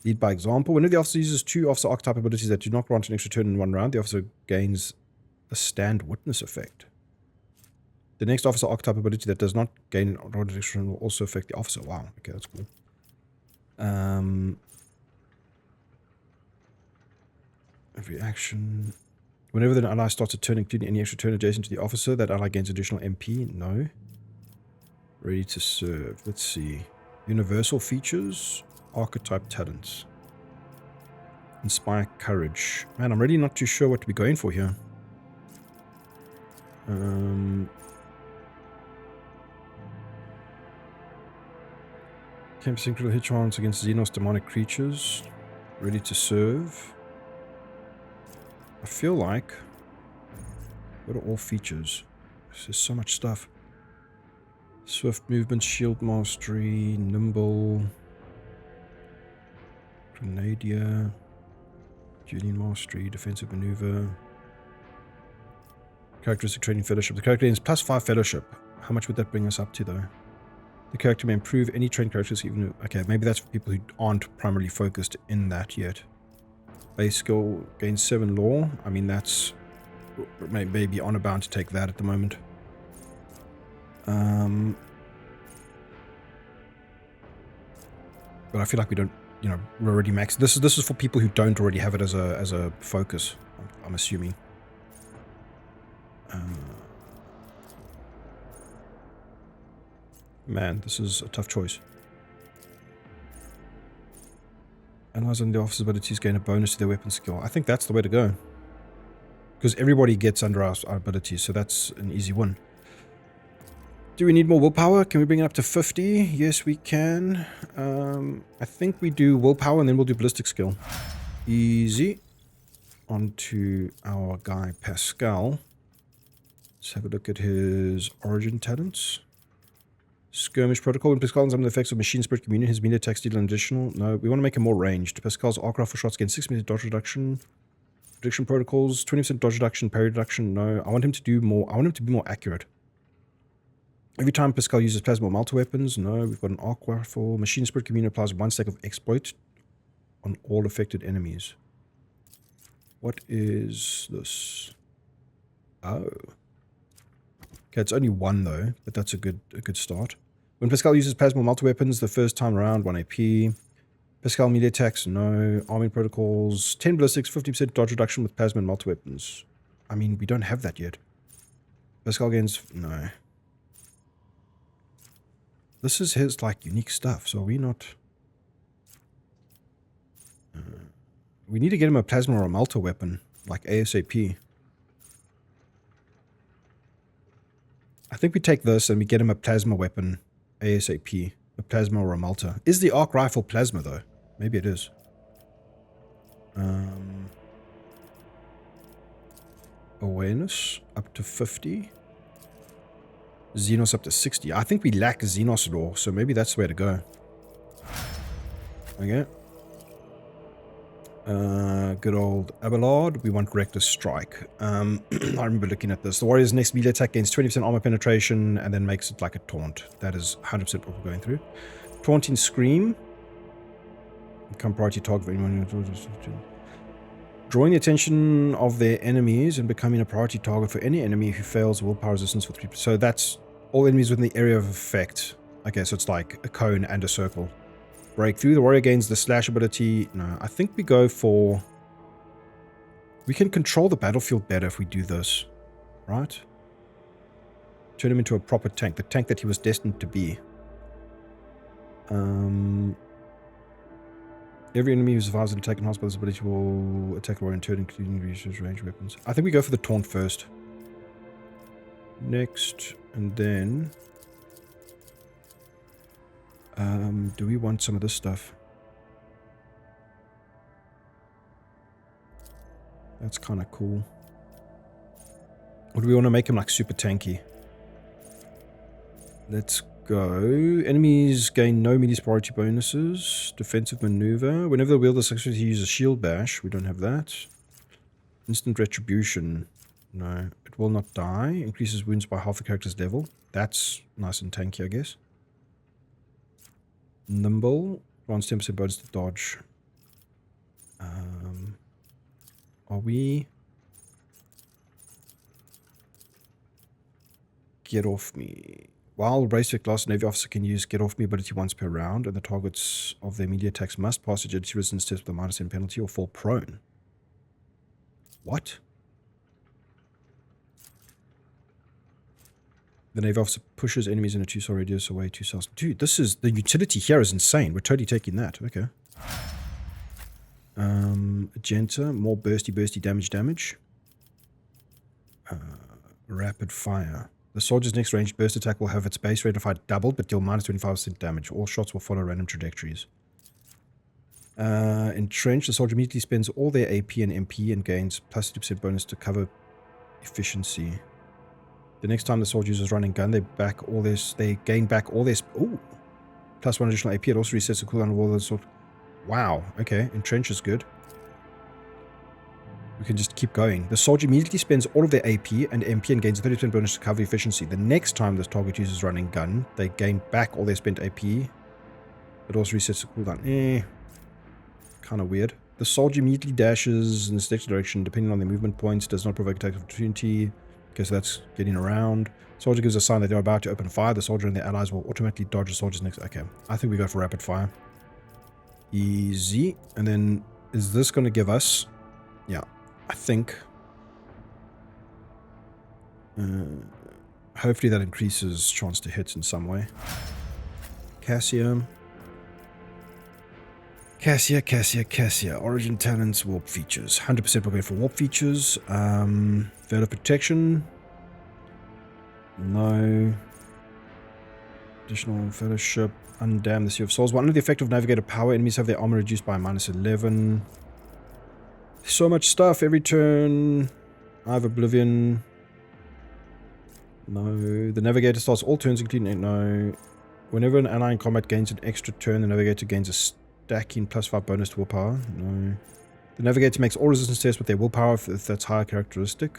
Lead by example. Whenever the officer uses 2 officer archetype abilities that do not grant an extra turn in 1 round, the officer gains a stand witness effect. The next officer archetype ability that does not gain an extra turn will also affect the officer. Wow. Okay, that's cool. Every action. Whenever the ally starts a turn, including any extra turn adjacent to the officer, that ally gains additional MP. No. Ready to serve. Let's see. Universal features. Archetype talents. Inspire courage. Man, I'm really not too sure what to be going for here. 10% critical hit chance against Xenos demonic creatures. Ready to serve. I feel like... What are all features? There's so much stuff. Swift movement, shield mastery, nimble. Grenadier. Julian Mastery. Defensive Maneuver. Characteristic Training Fellowship. The character gains +5 Fellowship. How much would that bring us up to, though? The character may improve any trained characters, even... Okay, maybe that's for people who aren't primarily focused in that yet. Base skill gains 7 Law. I mean, that's... Maybe honor bound to take that at the moment. But I feel like we don't... You know, we're already maxed. This is for people who don't already have it as a focus, I'm assuming. Man, this is a tough choice. Allies on the officer's abilities gain a bonus to their weapon skill. I think that's the way to go. Because everybody gets under our abilities, so that's an easy one. Do we need more willpower? Can we bring it up to 50? Yes, we can. I think we do willpower and then we'll do ballistic skill. Easy. On to our guy Pascal. Let's have a look at his origin talents. Skirmish protocol. When Pascal examines the effects of machine spirit communion, his melee attacks deal an additional. No, we want to make him more ranged. Pascal's arc rifle shots gain 6 minutes dodge reduction. Prediction protocols, 20% dodge reduction, parry reduction. No, I want him to do more. I want him to be more accurate. Every time Pascal uses plasma or multi-weapons. No, we've got an arc rifle. Machine spirit communion applies 1 stack of exploit on all affected enemies. What is this? Oh. Okay, it's only 1 though, but that's a good start. When Pascal uses plasma or multi-weapons the first time around, 1 AP. Pascal melee attacks, no. Arming protocols, 10 ballistics, 50% dodge reduction with plasma and multi-weapons. I mean, we don't have that yet. Pascal gains, no. This is his, like, unique stuff, so are we not... we need to get him a plasma or a multi-weapon, like ASAP. I think we take this and we get him a plasma weapon ASAP. A plasma or a multi. Is the arc rifle plasma, though? Maybe it is. Awareness up to 50. Xenos up to 60. I think we lack Xenos law, so maybe that's the way to go. Okay. Good old Abelard. We want Reckless Strike. I remember looking at this. The warrior's next melee attack gains 20% armor penetration and then makes it like a taunt. That is 100% what we're going through. Taunting Scream. Become priority target for anyone who... Drawing the attention of their enemies and becoming a priority target for any enemy who fails willpower resistance for 3%. So that's all enemies within the area of effect. Okay, so it's like a cone and a circle. Breakthrough. The warrior gains the slash ability. No, I think we go for... We can control the battlefield better if we do this. Right? Turn him into a proper tank. The tank that he was destined to be. Every enemy who survives an attack and hospital's ability will attack the warrior in turn, including research range weapons. I think we go for the taunt first. Next, and then... do we want some of this stuff? That's kind of cool. Or do we want to make him like super tanky? Let's go. Enemies gain no melee priority bonuses. Defensive maneuver. Whenever the wielder successfully uses shield bash. We don't have that. Instant retribution. No. It will not die. Increases wounds by half the character's level. That's nice and tanky, I guess. Nimble. Grants 10% bonus to dodge. Are we... Get off me. While Racer class Navy officer can use Get Off Me ability once per round, and the targets of their immediate attacks must pass agility resistance test with a -10 penalty or fall prone. What? The Navy officer pushes enemies in a 2-cell radius away 2 cells. Dude, this is... The utility here is insane. We're totally taking that. Okay. Agenta. More bursty damage. Rapid fire. The soldier's next ranged burst attack will have its base rate of fire doubled, but deal -25% damage. All shots will follow random trajectories. Entrenched. The soldier immediately spends all their AP and MP and gains +2% bonus to cover efficiency. The next time the soldier uses running gun, they gain back all their... Ooh! +1 additional AP. It also resets the cooldown of all the sword. Wow. Okay. Entrench is good. We can just keep going. The soldier immediately spends all of their AP and MP and gains 30% bonus to cover efficiency. The next time this target uses running gun, they gain back all their spent AP. It also resets the cooldown. Kind of weird. The soldier immediately dashes in the next direction, depending on their movement points, does not provoke attack of opportunity. Okay, so that's getting around. Soldier gives a sign that they're about to open fire. The soldier and their allies will automatically dodge the soldier's next. Okay, I think we go for rapid fire. Easy. And then, is this going to give us... Yeah, I think... hopefully that increases chance to hit in some way. Cassia. Origin talents, warp features. 100% we're going for warp features. Veil of protection. No. Additional fellowship. Undam the Sea of Souls. One of the effect of Navigator power. Enemies have their armor reduced by -11. So much stuff every turn. I have Oblivion. No. The Navigator starts all turns including... No. Whenever an ally in combat gains an extra turn, the Navigator gains a stacking +5 bonus to willpower. No. The Navigator makes all resistance tests with their willpower if that's higher characteristic.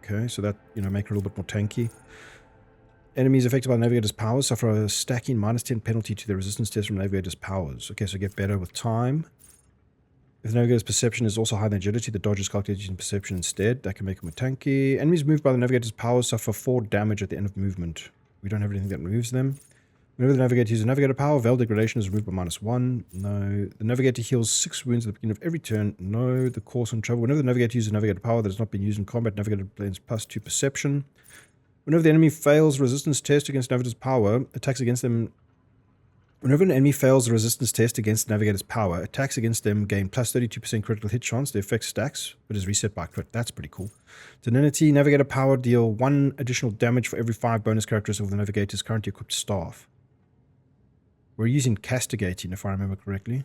Okay, so that, you know, make it a little bit more tanky. Enemies affected by the Navigator's powers suffer a stacking -10 penalty to their resistance test from Navigator's powers. Okay, so get better with time. If the Navigator's perception is also higher than agility, the dodge is calculated using perception instead. That can make them more tanky. Enemies moved by the Navigator's powers suffer 4 damage at the end of movement. We don't have anything that removes them. Whenever the Navigator uses Navigator power, Veil degradation is removed by -1. No. The Navigator heals 6 wounds at the beginning of every turn. No. The course on travel. Whenever the Navigator uses Navigator power that has not been used in combat, Navigator gains +2 perception. Whenever the enemy fails resistance test against Navigator's power, attacks against them... Whenever an enemy fails the resistance test against the Navigator's power, attacks against them gain +32% critical hit chance. The effect stacks, but is reset by crit. That's pretty cool. Divinity, Navigator power deal 1 additional damage for every 5 bonus characteristics of the Navigator's currently equipped staff. We're using castigating, if I remember correctly.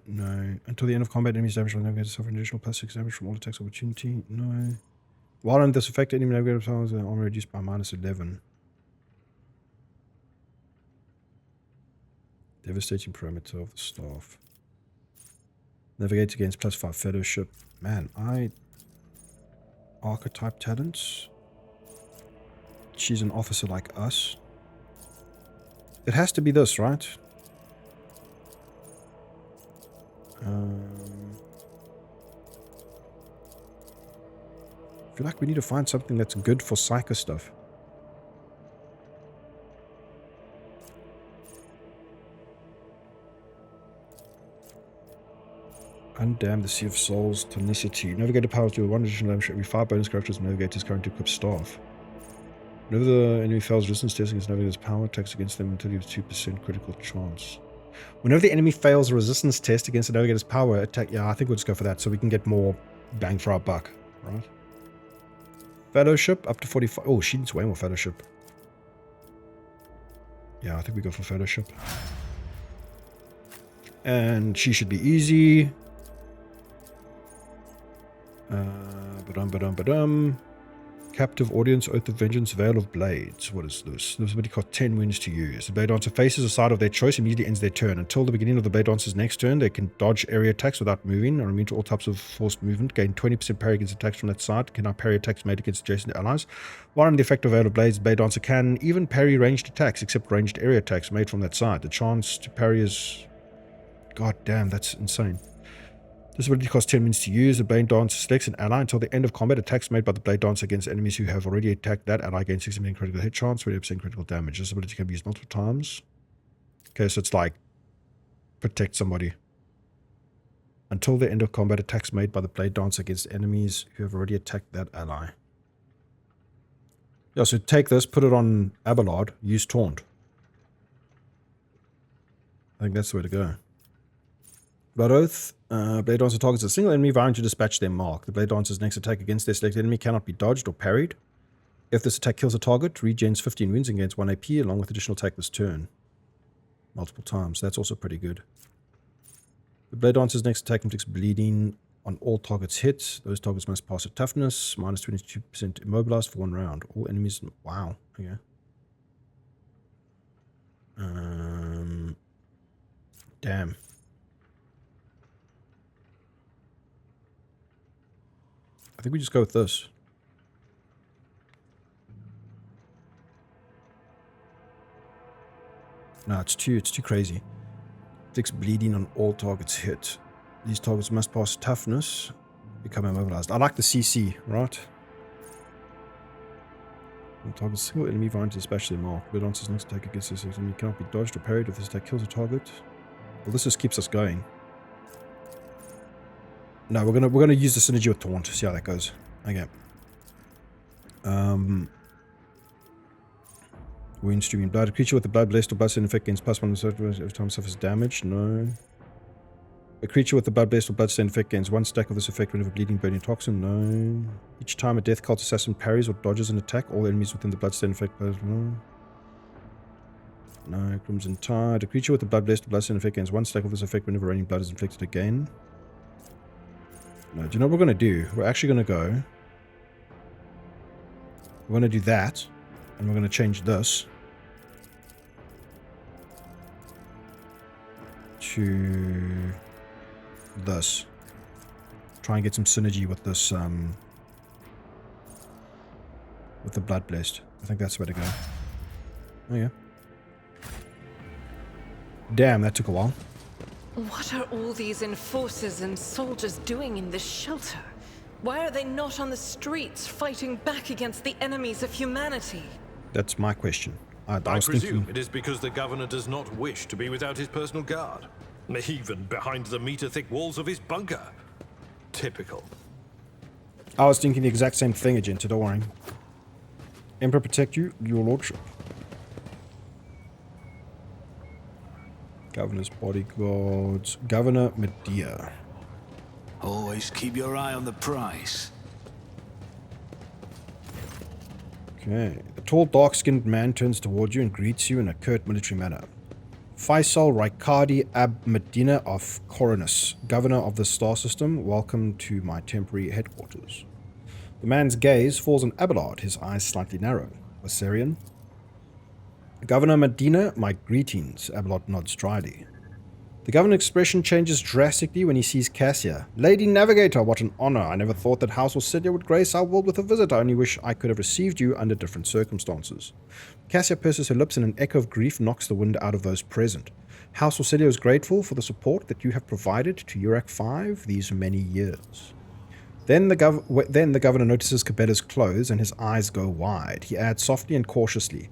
No. Until the end of combat, enemies damage from the Navigator suffer an additional +6 damage from all attacks of opportunity. No. While under this effect, enemy Navigator powers are armor reduced by -11. Devastating perimeter of the staff. Navigator gains +5 fellowship. Man, archetype talents. She's an officer like us. It has to be this, right? I feel like we need to find something that's good for psycho stuff. Undam the Sea of Souls, Tonicity. Navigator powers do 1 additional damage for every 5 bonus characters Navigator's currently equipped staff. Whenever the enemy fails resistance test against Navigator's power, attacks against them until you have 2% critical chance. Whenever the enemy fails a resistance test against the Navigator's power, attack... Yeah, I think we'll just go for that so we can get more bang for our buck, right? Fellowship, up to 45... Oh, she needs way more Fellowship. Yeah, I think we go for Fellowship. And she should be easy. Captive Audience, Oath of Vengeance, Veil of Blades. What is this? This ability costs 10 wounds to use. The Blade Dancer faces a side of their choice, immediately ends their turn. Until the beginning of the Blade Dancer's next turn, they can dodge area attacks without moving, are immune to all types of forced movement, gain 20% parry against attacks from that side, cannot parry attacks made against adjacent allies. While under the effect of Veil of Blades, the Blade Dancer can even parry ranged attacks, except ranged area attacks made from that side. The chance to parry is... God damn, that's insane. This ability costs 10 minutes to use. The Blade Dancer selects an ally until the end of combat. Attacks made by the Blade Dancer against enemies who have already attacked that ally gain 60% critical hit chance, 20% critical damage. This ability can be used multiple times. Okay, so it's like protect somebody. Until the end of combat, attacks made by the Blade Dancer against enemies who have already attacked that ally. Yeah, so take this, put it on Abelard, use Taunt. I think that's the way to go. Blood Oath. Blade Dancer targets a single enemy vying to dispatch their mark. The Blade Dancer's next attack against their selected enemy cannot be dodged or parried. If this attack kills a target, regens 15 wounds and gains 1 AP along with additional attack this turn. Multiple times. That's also pretty good. The Blade Dancer's next attack inflicts bleeding on all targets hit. Those targets must pass a toughness. Minus 22% immobilized for 1 round. All enemies... Wow. Okay. Damn. I think we just go with this. No, it's too crazy. Sticks bleeding on all targets hit. These targets must pass toughness, become immobilized. I like the CC, right? When target single enemy variant is especially marked. Blood answers next attack against this enemy cannot be dodged or parried if this attack kills a target. Well, this just keeps us going. No, we're gonna use the synergy with Taunt. See how that goes. Okay. Wound streaming blood. A creature with the blood blessed or bloodstained effect gains +1 every time it suffers damage. No. A creature with the blood blessed or bloodstained effect gains 1 stack of this effect whenever bleeding, burning toxin. No. Each time a death cult assassin parries or dodges an attack, all enemies within the bloodstained effect. No. No. Crimson Tide. A creature with the blood blessed or bloodstained effect gains 1 stack of this effect whenever raining blood is inflicted again. No. Do you know what we're going to do? We're actually going to go. We're going to do that. And we're going to change this to this. Try and get some synergy with this, with the Blood Blessed. I think that's the way to go. Oh yeah. Damn, that took a while. What are all these enforcers and soldiers doing in this shelter? Why are they not on the streets fighting back against the enemies of humanity? That's my question. I presume it is because the governor does not wish to be without his personal guard. Even behind the meter-thick walls of his bunker. Typical. I was thinking the exact same thing, Agent. Don't worry. Emperor protect you, your lordship. Governor's bodyguards. Governor Medea. Always keep your eye on the prize. Okay. The tall, dark-skinned man turns toward you and greets you in a curt military manner. Faisal Rykad Ab Medina of Coronus, governor of the star system, welcome to my temporary headquarters. The man's gaze falls on Abelard, his eyes slightly narrow. Assyrian. Governor Medina, my greetings, Abelard nods dryly. The governor's expression changes drastically when he sees Cassia. Lady Navigator, what an honor. I never thought that House Orsilia would grace our world with a visit. I only wish I could have received you under different circumstances. Cassia purses her lips and an echo of grief knocks the wind out of those present. House Orsilia is grateful for the support that you have provided to Urak 5 these many years. Then the governor notices Cabella's clothes and his eyes go wide. He adds softly and cautiously,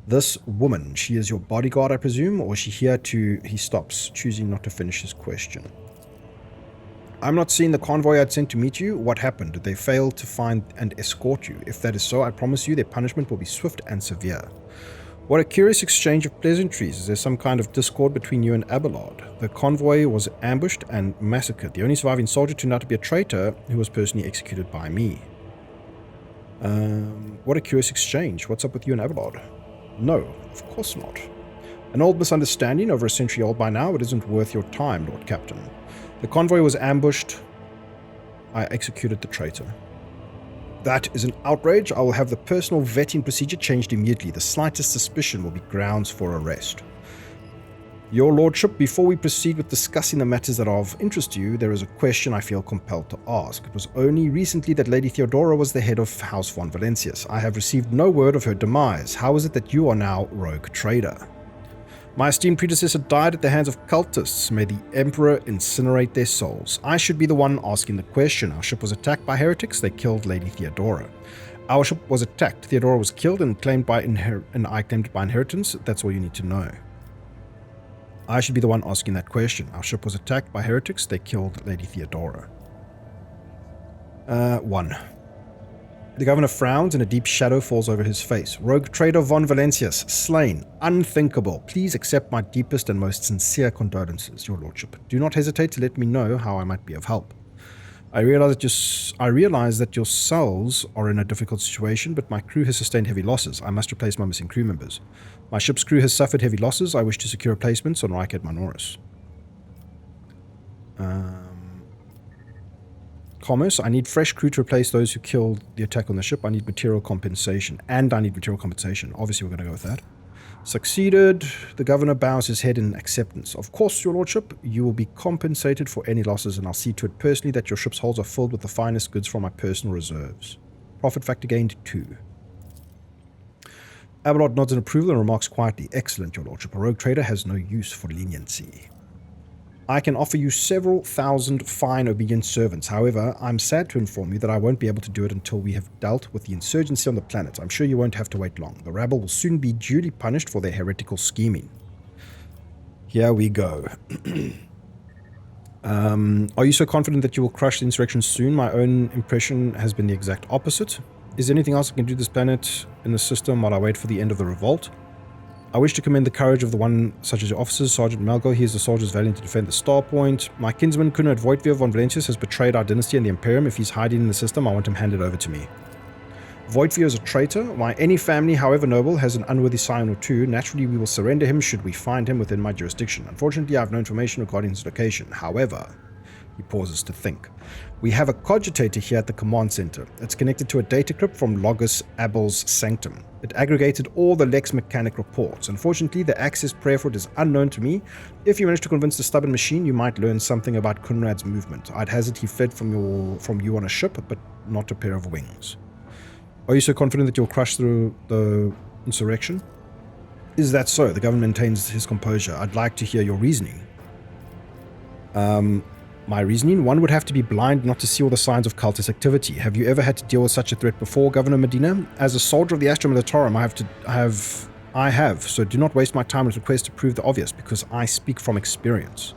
"This woman, she is your bodyguard, I presume, or is she here to..." He stops, choosing not to finish his question. "I'm not seeing the convoy I'd sent to meet you. What happened? Did they fail to find and escort you? If that is so, I promise you their punishment will be swift and severe." What a curious exchange of pleasantries. Is there some kind of discord between you and Abelard? The convoy was ambushed and massacred. The only surviving soldier turned out to be a traitor who was personally executed by me. What a curious exchange. What's up with you and Abelard? No, of course not. An old misunderstanding, over a century old by now. It isn't worth your time, Lord Captain. The convoy was ambushed. I executed the traitor. That is an outrage. I will have the personal vetting procedure changed immediately. The slightest suspicion will be grounds for arrest. Your Lordship, before we proceed with discussing the matters that are of interest to you, there is a question I feel compelled to ask. It was only recently that Lady Theodora was the head of House von Valencius. I have received no word of her demise. How is it that you are now rogue trader? My esteemed predecessor died at the hands of cultists. May the Emperor incinerate their souls. I should be the one asking the question. Our ship was attacked by heretics. They killed Lady Theodora. Our ship was attacked. Theodora was killed and claimed by I claimed it by inheritance. That's all you need to know. I should be the one asking that question. Our ship was attacked by heretics. They killed Lady Theodora. 1. The governor frowns and a deep shadow falls over his face. Rogue trader von Valencius, slain. Unthinkable. Please accept my deepest and most sincere condolences, your lordship. Do not hesitate to let me know how I might be of help. I realize that yourselves are in a difficult situation, but my crew has sustained heavy losses. I must replace my missing crew members. My ship's crew has suffered heavy losses. I wish to secure replacements on Rykad Minoris. Commerce. I need fresh crew to replace those who killed the attack on the ship. I need material compensation. And I need material compensation. Obviously, we're going to go with that. Succeeded. The governor bows his head in acceptance. Of course, your lordship, you will be compensated for any losses, and I'll see to it personally that your ship's holds are filled with the finest goods from my personal reserves. Profit factor gained 2. Abelard nods in approval and remarks quietly, excellent, your lordship. A rogue trader has no use for leniency. I can offer you several thousand fine obedient servants. However, I'm sad to inform you that I won't be able to do it until we have dealt with the insurgency on the planet. I'm sure you won't have to wait long. The rabble will soon be duly punished for their heretical scheming. Here we go. Are you so confident that you will crush the insurrection soon? My own impression has been the exact opposite. Is there anything else I can do to this planet in the system while I wait for the end of the revolt? I wish to commend the courage of the one such as your officers, Sergeant Melgo. He is the soldiers valiant to defend the star point. My kinsman, Kunad Voitvir von Valentius, has betrayed our dynasty and the Imperium. If he's hiding in the system, I want him handed over to me. Voitvir is a traitor. Why, any family, however noble, has an unworthy scion or two. Naturally, we will surrender him should we find him within my jurisdiction. Unfortunately, I have no information regarding his location. However, he pauses to think. We have a cogitator here at the command center. It's connected to a data crypt from Logus Abel's Sanctum. It aggregated all the Lex Mechanic reports. Unfortunately, the access prayer for it is unknown to me. If you manage to convince the stubborn machine, you might learn something about Kunrad's movement. I'd hazard he fled from you on a ship, but not a pair of wings. Are you so confident that you'll crush through the insurrection? Is that so? The government maintains his composure. I'd like to hear your reasoning. My reasoning? One would have to be blind not to see all the signs of cultist activity. Have you ever had to deal with such a threat before, Governor Medina? As a soldier of the Astra Militarum, I have, so do not waste my time with requests to prove the obvious, because I speak from experience.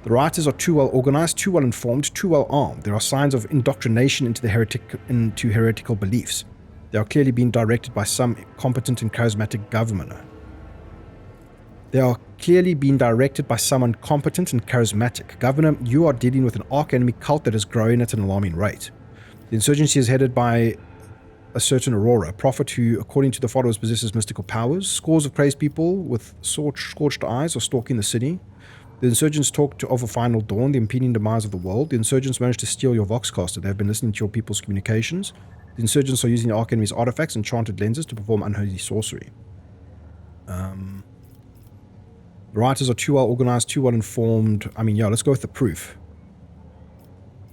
The rioters are too well organized, too well informed, too well armed. There are signs of indoctrination into heretical beliefs. They are clearly being directed by some competent and charismatic governor. Governor, you are dealing with an arch-enemy cult that is growing at an alarming rate. The insurgency is headed by a certain Aurora, a prophet who, according to the followers, possesses mystical powers. Scores of crazed people with scorched eyes are stalking the city. The insurgents talk of a final dawn, the impending demise of the world. The insurgents managed to steal your Voxcaster. They have been listening to your people's communications. The insurgents are using the arch-enemy's artifacts and enchanted lenses to perform unholy sorcery. The rioters are too well organized, too well informed. I mean, yeah, let's go with the proof.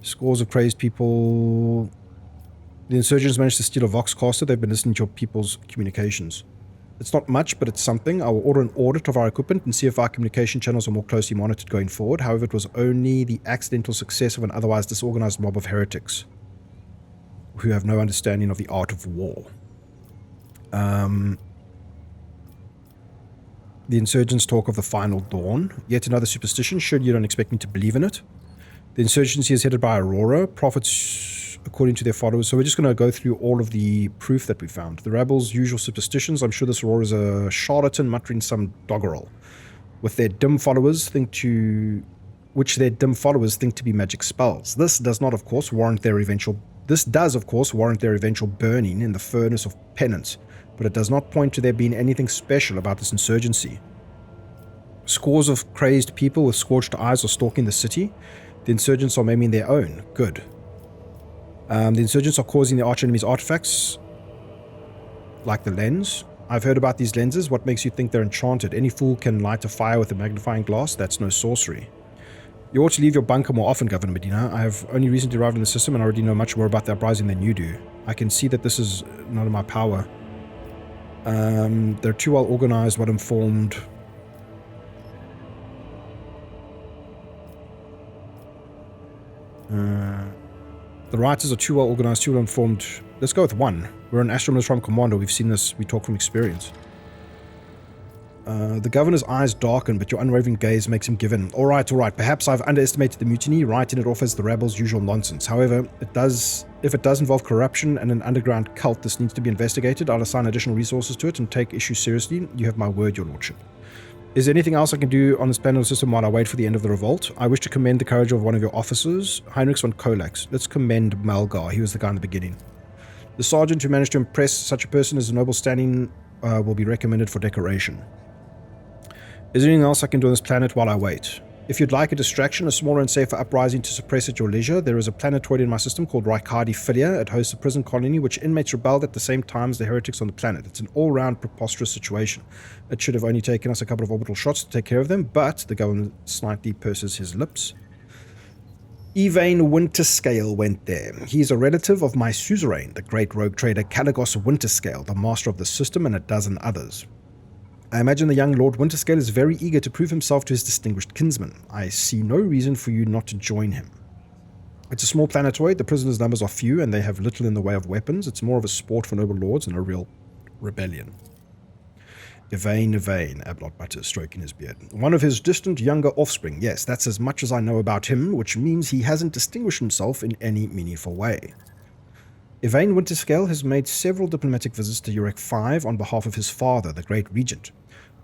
Scores of crazed people. The insurgents managed to steal a Voxcaster. They've been listening to your people's communications. It's not much, but it's something. I will order an audit of our equipment and see if our communication channels are more closely monitored going forward. However, it was only the accidental success of an otherwise disorganized mob of heretics who have no understanding of the art of war. The insurgents talk of the final dawn. Yet another superstition. Surely you don't expect me to believe in it. The insurgency is headed by Aurora. Prophets, according to their followers. So we're just going to go through all of the proof that we found. The rebels' usual superstitions. I'm sure this Aurora is a charlatan muttering some doggerel. Which their dim followers think to be magic spells. This does, of course, warrant their eventual burning in the furnace of penance. But it does not point to there being anything special about this insurgency. Scores of crazed people with scorched eyes are stalking the city. The insurgents are maiming their own. Good. The insurgents are causing the arch-enemy's artifacts, like the lens. I've heard about these lenses. What makes you think they're enchanted? Any fool can light a fire with a magnifying glass. That's no sorcery. You ought to leave your bunker more often, Governor Medina. I have only recently arrived in the system and already know much more about the uprising than you do. I can see that this is not in my power. They're too well organized, well informed. The rioters are too well organized, too well informed. Let's go with one. We're an Astra Militarum Commando. We've seen this. We talk from experience. The governor's eyes darken, but your unwavering gaze makes him give in. All right. Perhaps I've underestimated the mutiny, writing it off as the rebels' usual nonsense. However, if it does involve corruption and an underground cult, this needs to be investigated. I'll assign additional resources to it and take issues seriously. You have my word, your lordship. Is there anything else I can do on this panel system while I wait for the end of the revolt? I wish to commend the courage of one of your officers, Heinrich von Kolax. Let's commend Malgar. He was the guy in the beginning. The sergeant who managed to impress such a person as a noble standing will be recommended for decoration. Is there anything else I can do on this planet while I wait? If you'd like a distraction, a smaller and safer uprising to suppress at your leisure, there is a planetoid in my system called Rykad Minoris. It hosts a prison colony which inmates rebelled at the same time as the heretics on the planet. It's an all-round preposterous situation. It should have only taken us a couple of orbital shots to take care of them, but the government slightly purses his lips. Evane Winterscale went there. He is a relative of my suzerain, the great rogue trader Caligos Winterscale, the master of the system, and a dozen others. I imagine the young Lord Winterscale is very eager to prove himself to his distinguished kinsman. I see no reason for you not to join him. It's a small planetoid, the prisoners' numbers are few, and they have little in the way of weapons. It's more of a sport for noble lords than a real rebellion. Evane, Ablot mutters, stroking his beard. One of his distant younger offspring. Yes, that's as much as I know about him, which means he hasn't distinguished himself in any meaningful way. Evane Winterscale has made several diplomatic visits to Urek 5 on behalf of his father, the Great Regent.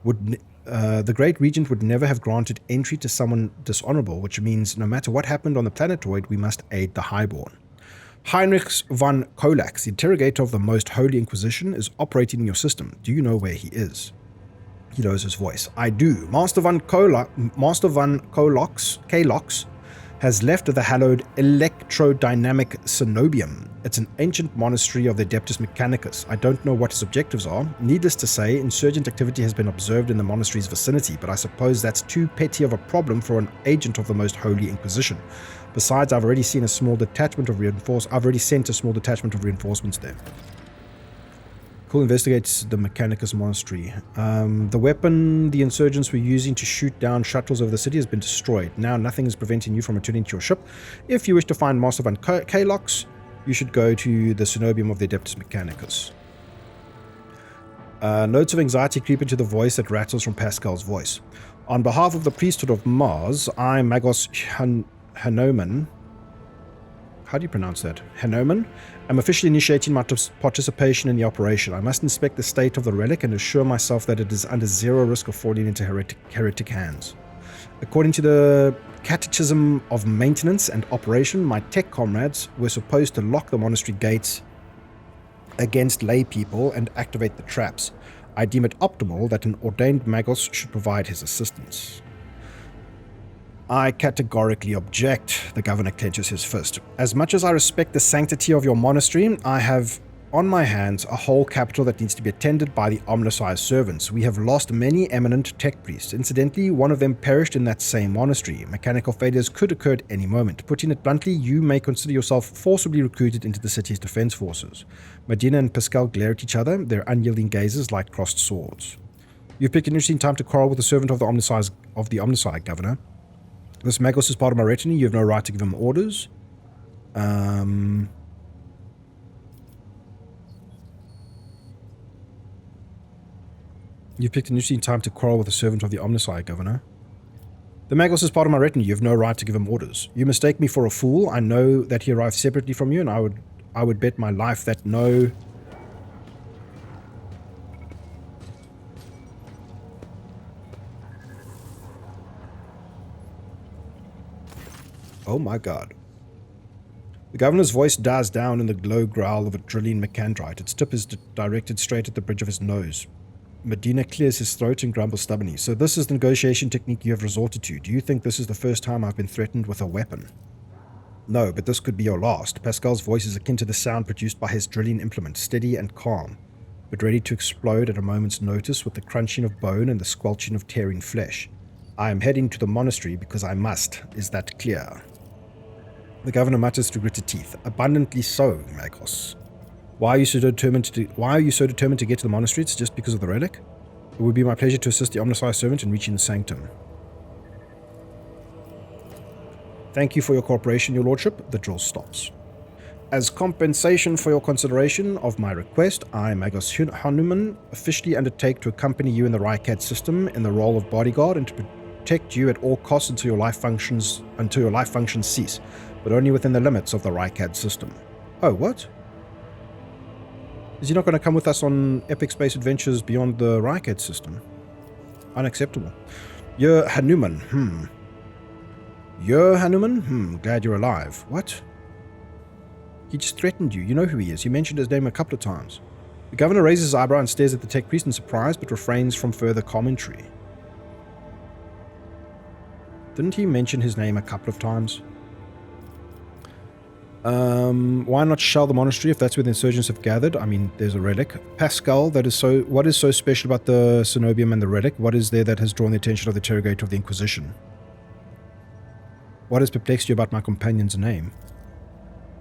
The Great Regent would never have granted entry to someone dishonorable, which means no matter what happened on the planetoid, we must aid the Highborn. Heinrich von Kolax, the interrogator of the Most Holy Inquisition, is operating in your system. Do you know where he is? He lowers his voice. I do. Master von Kalox has left the hallowed electrodynamic cenobium. It's an ancient monastery of the Adeptus Mechanicus. I don't know what his objectives are. Needless to say, insurgent activity has been observed in the monastery's vicinity, but I suppose that's too petty of a problem for an agent of the Most Holy Inquisition. Besides, I've already sent a small detachment of reinforcements there. Cool investigates the Mechanicus Monastery. The weapon the insurgents were using to shoot down shuttles over the city has been destroyed. Now nothing is preventing you from returning to your ship. If you wish to find Master von Kalox, you should go to the Cenobium of the Adeptus Mechanicus. Notes of anxiety creep into the voice that rattles from Pascal's voice. On behalf of the priesthood of Mars, I, Magos Hanoman, how do you pronounce that? Hanoman? I'm officially initiating my participation in the operation. I must inspect the state of the relic and assure myself that it is under zero risk of falling into heretic hands. According to the Catechism of Maintenance and Operation, my tech comrades were supposed to lock the monastery gates against lay people and activate the traps. I deem it optimal that an ordained Magos should provide his assistance. I categorically object, the governor clenches his fist. As much as I respect the sanctity of your monastery, I have on my hands a whole capital that needs to be attended by the Omnisci's servants. We have lost many eminent tech priests. Incidentally, one of them perished in that same monastery. Mechanical failures could occur at any moment. Putting it bluntly, you may consider yourself forcibly recruited into the city's defense forces. Medina and Pascal glare at each other, their unyielding gazes like crossed swords. You've picked an interesting time to quarrel with the servant of the Omnisci, Governor. This Magos is part of my retinue. You have no right to give him orders. You've picked an interesting time to quarrel with the servant of the Omnisci, Governor. The Magos is part of my retinue. You have no right to give him orders. You mistake me for a fool. I know that he arrived separately from you, and I would bet my life that no... Oh my god. The governor's voice dies down in the low growl of a drilling mechandrite. Its tip is directed straight at the bridge of his nose. Medina clears his throat and grumbles stubbornly. So this is the negotiation technique you have resorted to. Do you think this is the first time I've been threatened with a weapon? No, but this could be your last. Pascal's voice is akin to the sound produced by his drilling implement, steady and calm, but ready to explode at a moment's notice with the crunching of bone and the squelching of tearing flesh. I am heading to the monastery because I must. Is that clear? The governor mutters through gritted teeth. Abundantly so, Magos. Why are you so determined to get to the monastery? It's just because of the relic? It would be my pleasure to assist the Omnisci servant in reaching the sanctum. Thank you for your cooperation, your lordship. The drill stops. As compensation for your consideration of my request, I, Magos Hanuman, officially undertake to accompany you in the Rykad system in the role of bodyguard and to protect you at all costs until your life functions cease, but only within the limits of the Rykad system. Oh, what? Is he not going to come with us on epic space adventures beyond the Rykad system? Unacceptable. You're Hanuman, You're Hanuman? Glad you're alive. What? He just threatened you. You know who he is. You mentioned his name a couple of times. The governor raises his eyebrow and stares at the tech priest in surprise, but refrains from further commentary. Didn't he mention his name a couple of times? Why not shell the monastery if that's where the insurgents have gathered? I mean, there's a relic. Pascal, what is so special about the cenobium and the relic? What is there that has drawn the attention of the interrogator of the Inquisition? What has perplexed you about my companion's name?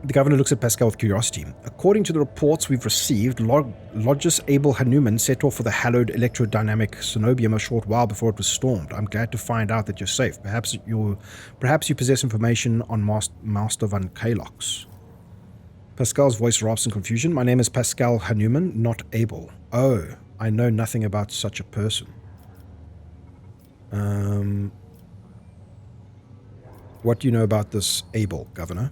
The governor looks at Pascal with curiosity. According to the reports we've received, Logis Abel Hanuman set off for the hallowed electrodynamic cenobium a short while before it was stormed. I'm glad to find out that you're safe. Perhaps you possess information on Master Van Kalox. Pascal's voice erupts in confusion. My name is Pascal Hanuman, not Abel. Oh, I know nothing about such a person. What do you know about this Abel, Governor?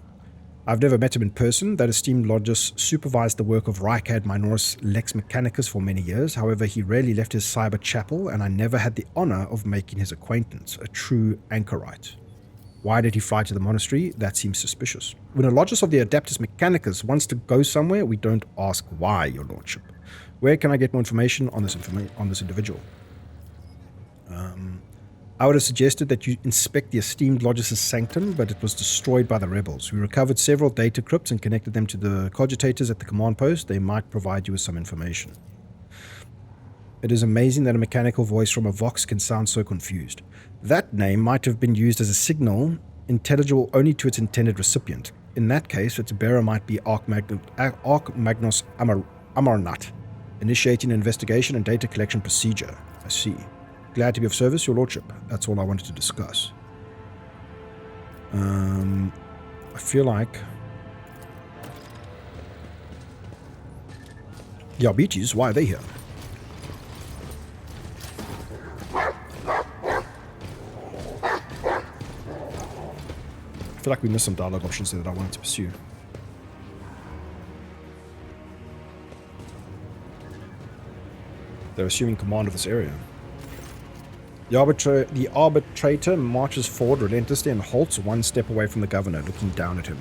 I've never met him in person. That esteemed Logis supervised the work of Rykad Minoris Lex Mechanicus for many years. However, he rarely left his cyber chapel, and I never had the honor of making his acquaintance, a true anchorite. Why did he fly to the monastery? That seems suspicious. When a Logis of the Adeptus Mechanicus wants to go somewhere, we don't ask why, your lordship. Where can I get more information on this individual? I would have suggested that you inspect the esteemed Logis' sanctum, but it was destroyed by the rebels. We recovered several data crypts and connected them to the cogitators at the command post. They might provide you with some information. It is amazing that a mechanical voice from a Vox can sound so confused. That name might have been used as a signal, intelligible only to its intended recipient. In that case, its bearer might be Archmagnus Amarnat, initiating an investigation and data collection procedure. I see. Glad to be of service, your lordship. That's all I wanted to discuss. I feel like... Yarbitis, why are they here? I feel like we missed some dialogue options there that I wanted to pursue. They're assuming command of this area. The arbitrator marches forward relentlessly and halts one step away from the governor, looking down at him.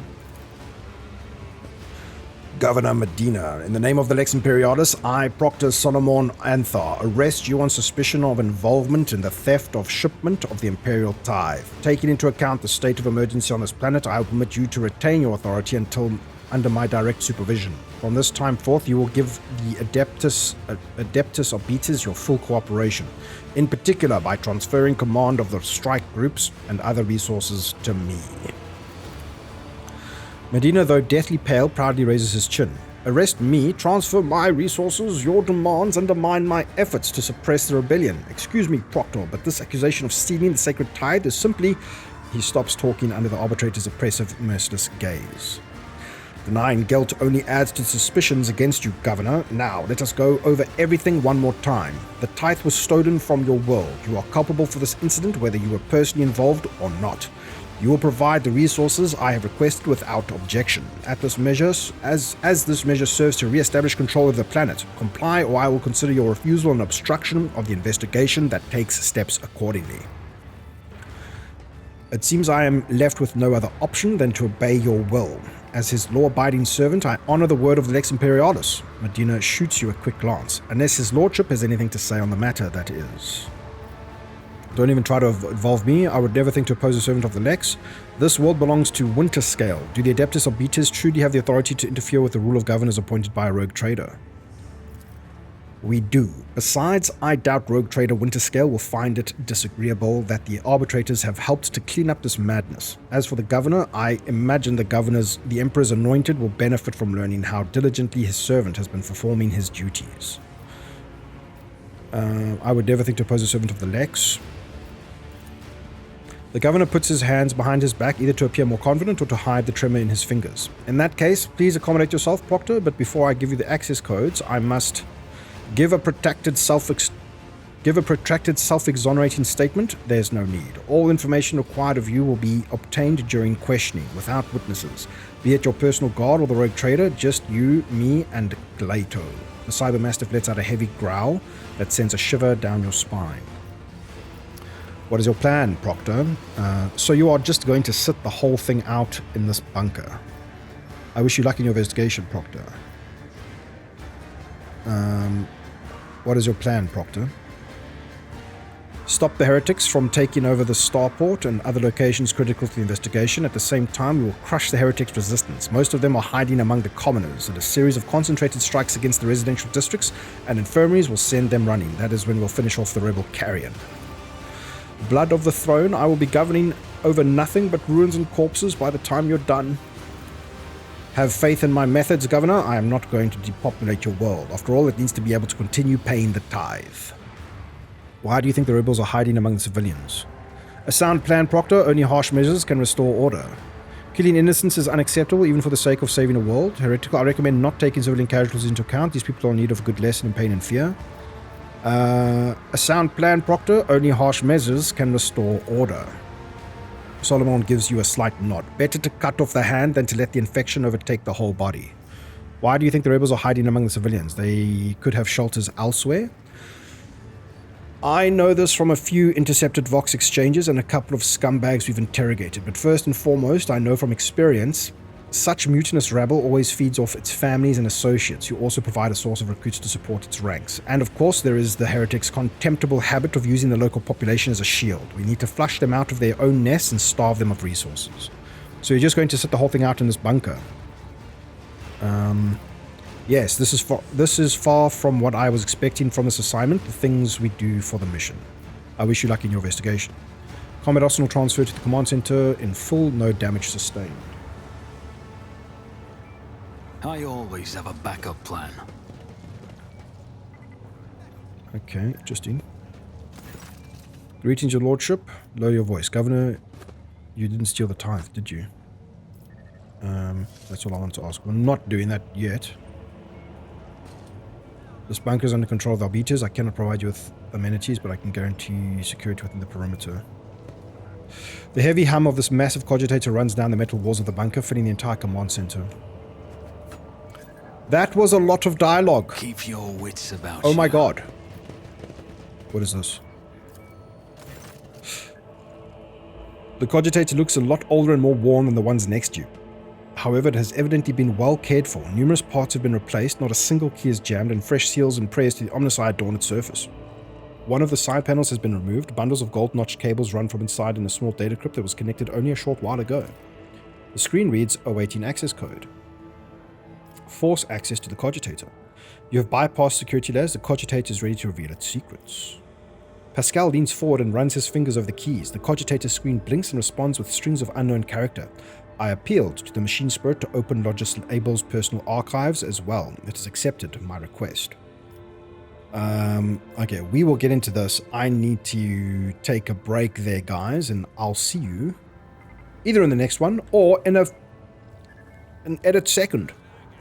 Governor Medina, in the name of the Lex Imperialis, I, Proctor Solomorne Anthar, arrest you on suspicion of involvement in the theft of shipment of the Imperial tithe. Taking into account the state of emergency on this planet, I will permit you to retain your authority until under my direct supervision. From this time forth, you will give the Adeptus Arbites your full cooperation, in particular by transferring command of the strike groups and other resources to me. Medina, though deathly pale, proudly raises his chin. Arrest me, transfer my resources, your demands undermine my efforts to suppress the rebellion. Excuse me, Proctor, but this accusation of stealing the sacred tithe is simply... He stops talking under the arbitrator's oppressive, merciless gaze. Denying guilt only adds to suspicions against you, Governor. Now, let us go over everything one more time. The tithe was stolen from your world. You are culpable for this incident, whether you were personally involved or not. You will provide the resources I have requested without objection. As this measure serves to re-establish control of the planet, comply or I will consider your refusal an obstruction of the investigation that takes steps accordingly. It seems I am left with no other option than to obey your will. As his law-abiding servant, I honor the word of the Lex Imperialis. Medina shoots you a quick glance. Unless his lordship has anything to say on the matter, that is. Don't even try to involve me. I would never think to oppose a servant of the Lex. This world belongs to Winterscale. Do the Adeptus Arbites truly have the authority to interfere with the rule of governors appointed by a rogue trader? We do. Besides, I doubt rogue trader Winterscale will find it disagreeable that the arbitrators have helped to clean up this madness. As for the governor, I imagine the Emperor's anointed will benefit from learning how diligently his servant has been performing his duties. I would never think to oppose a servant of the Lex. The governor puts his hands behind his back, either to appear more confident or to hide the tremor in his fingers. In that case, please accommodate yourself, Proctor, but before I give you the access codes, I must give a protracted self-exonerating statement. There's no need. All information required of you will be obtained during questioning, without witnesses. Be it your personal guard or the rogue trader, just you, me, and Glato. The cyber mastiff lets out a heavy growl that sends a shiver down your spine. What is your plan, Proctor? So you are just going to sit the whole thing out in this bunker. I wish you luck in your investigation, Proctor. What is your plan, Proctor? Stop the heretics from taking over the starport and other locations critical to the investigation. At the same time, we will crush the heretics' resistance. Most of them are hiding among the commoners, and a series of concentrated strikes against the residential districts and infirmaries will send them running. That is when we'll finish off the rebel carrion. Blood of the throne, I will be governing over nothing but ruins and corpses by the time you're done. Have faith in my methods, Governor. I am not going to depopulate your world. After all, it needs to be able to continue paying the tithe. Why do you think the rebels are hiding among the civilians? A sound plan, Proctor. Only harsh measures can restore order. Killing innocents is unacceptable, even for the sake of saving a world. Heretical, I recommend not taking civilian casualties into account. These people are in need of a good lesson in pain and fear. A sound plan, Proctor. Only harsh measures can restore order. Solomorne gives you a slight nod. Better to cut off the hand than to let the infection overtake the whole body. Why do you think the rebels are hiding among the civilians? They could have shelters elsewhere. I know this from a few intercepted Vox exchanges and a couple of scumbags we've interrogated, but first and foremost, I know from experience, such mutinous rabble always feeds off its families and associates, who also provide a source of recruits to support its ranks. And of course, there is the heretics' contemptible habit of using the local population as a shield. We need to flush them out of their own nests and starve them of resources. So you're just going to sit the whole thing out in this bunker. Yes, this is far from what I was expecting from this assignment, the things we do for the mission. I wish you luck in your investigation. Combat arsenal transferred to the command center in full, no damage sustained. I always have a backup plan. Okay, interesting. Greetings, your lordship. Lower your voice. Governor, you didn't steal the tithe, did you? That's all I want to ask. We're not doing that yet. This bunker is under control of the arbiters. I cannot provide you with amenities, but I can guarantee security within the perimeter. The heavy hum of this massive cogitator runs down the metal walls of the bunker, filling the entire command center. That was a lot of dialogue. Keep your wits about Oh you. my god. What is this? The cogitator looks a lot older and more worn than the ones next to you. However, it has evidently been well cared for. Numerous parts have been replaced, not a single key is jammed, and fresh seals and prayers to the omnisci adorn its surface. One of the side panels has been removed. Bundles of gold-notched cables run from inside in a small data crypt that was connected only a short while ago. The screen reads, awaiting access code. Force access to the cogitator. You have bypassed security layers. The cogitator is ready to reveal its secrets. Pascal leans forward and runs his fingers over the keys. The cogitator screen blinks and responds with strings of unknown character. I appealed to the machine spirit to open Logis Abel's personal archives as well. It has accepted my request. Okay, we will get into this. I need to take a break there, guys, and I'll see you either in the next one or in an edit second.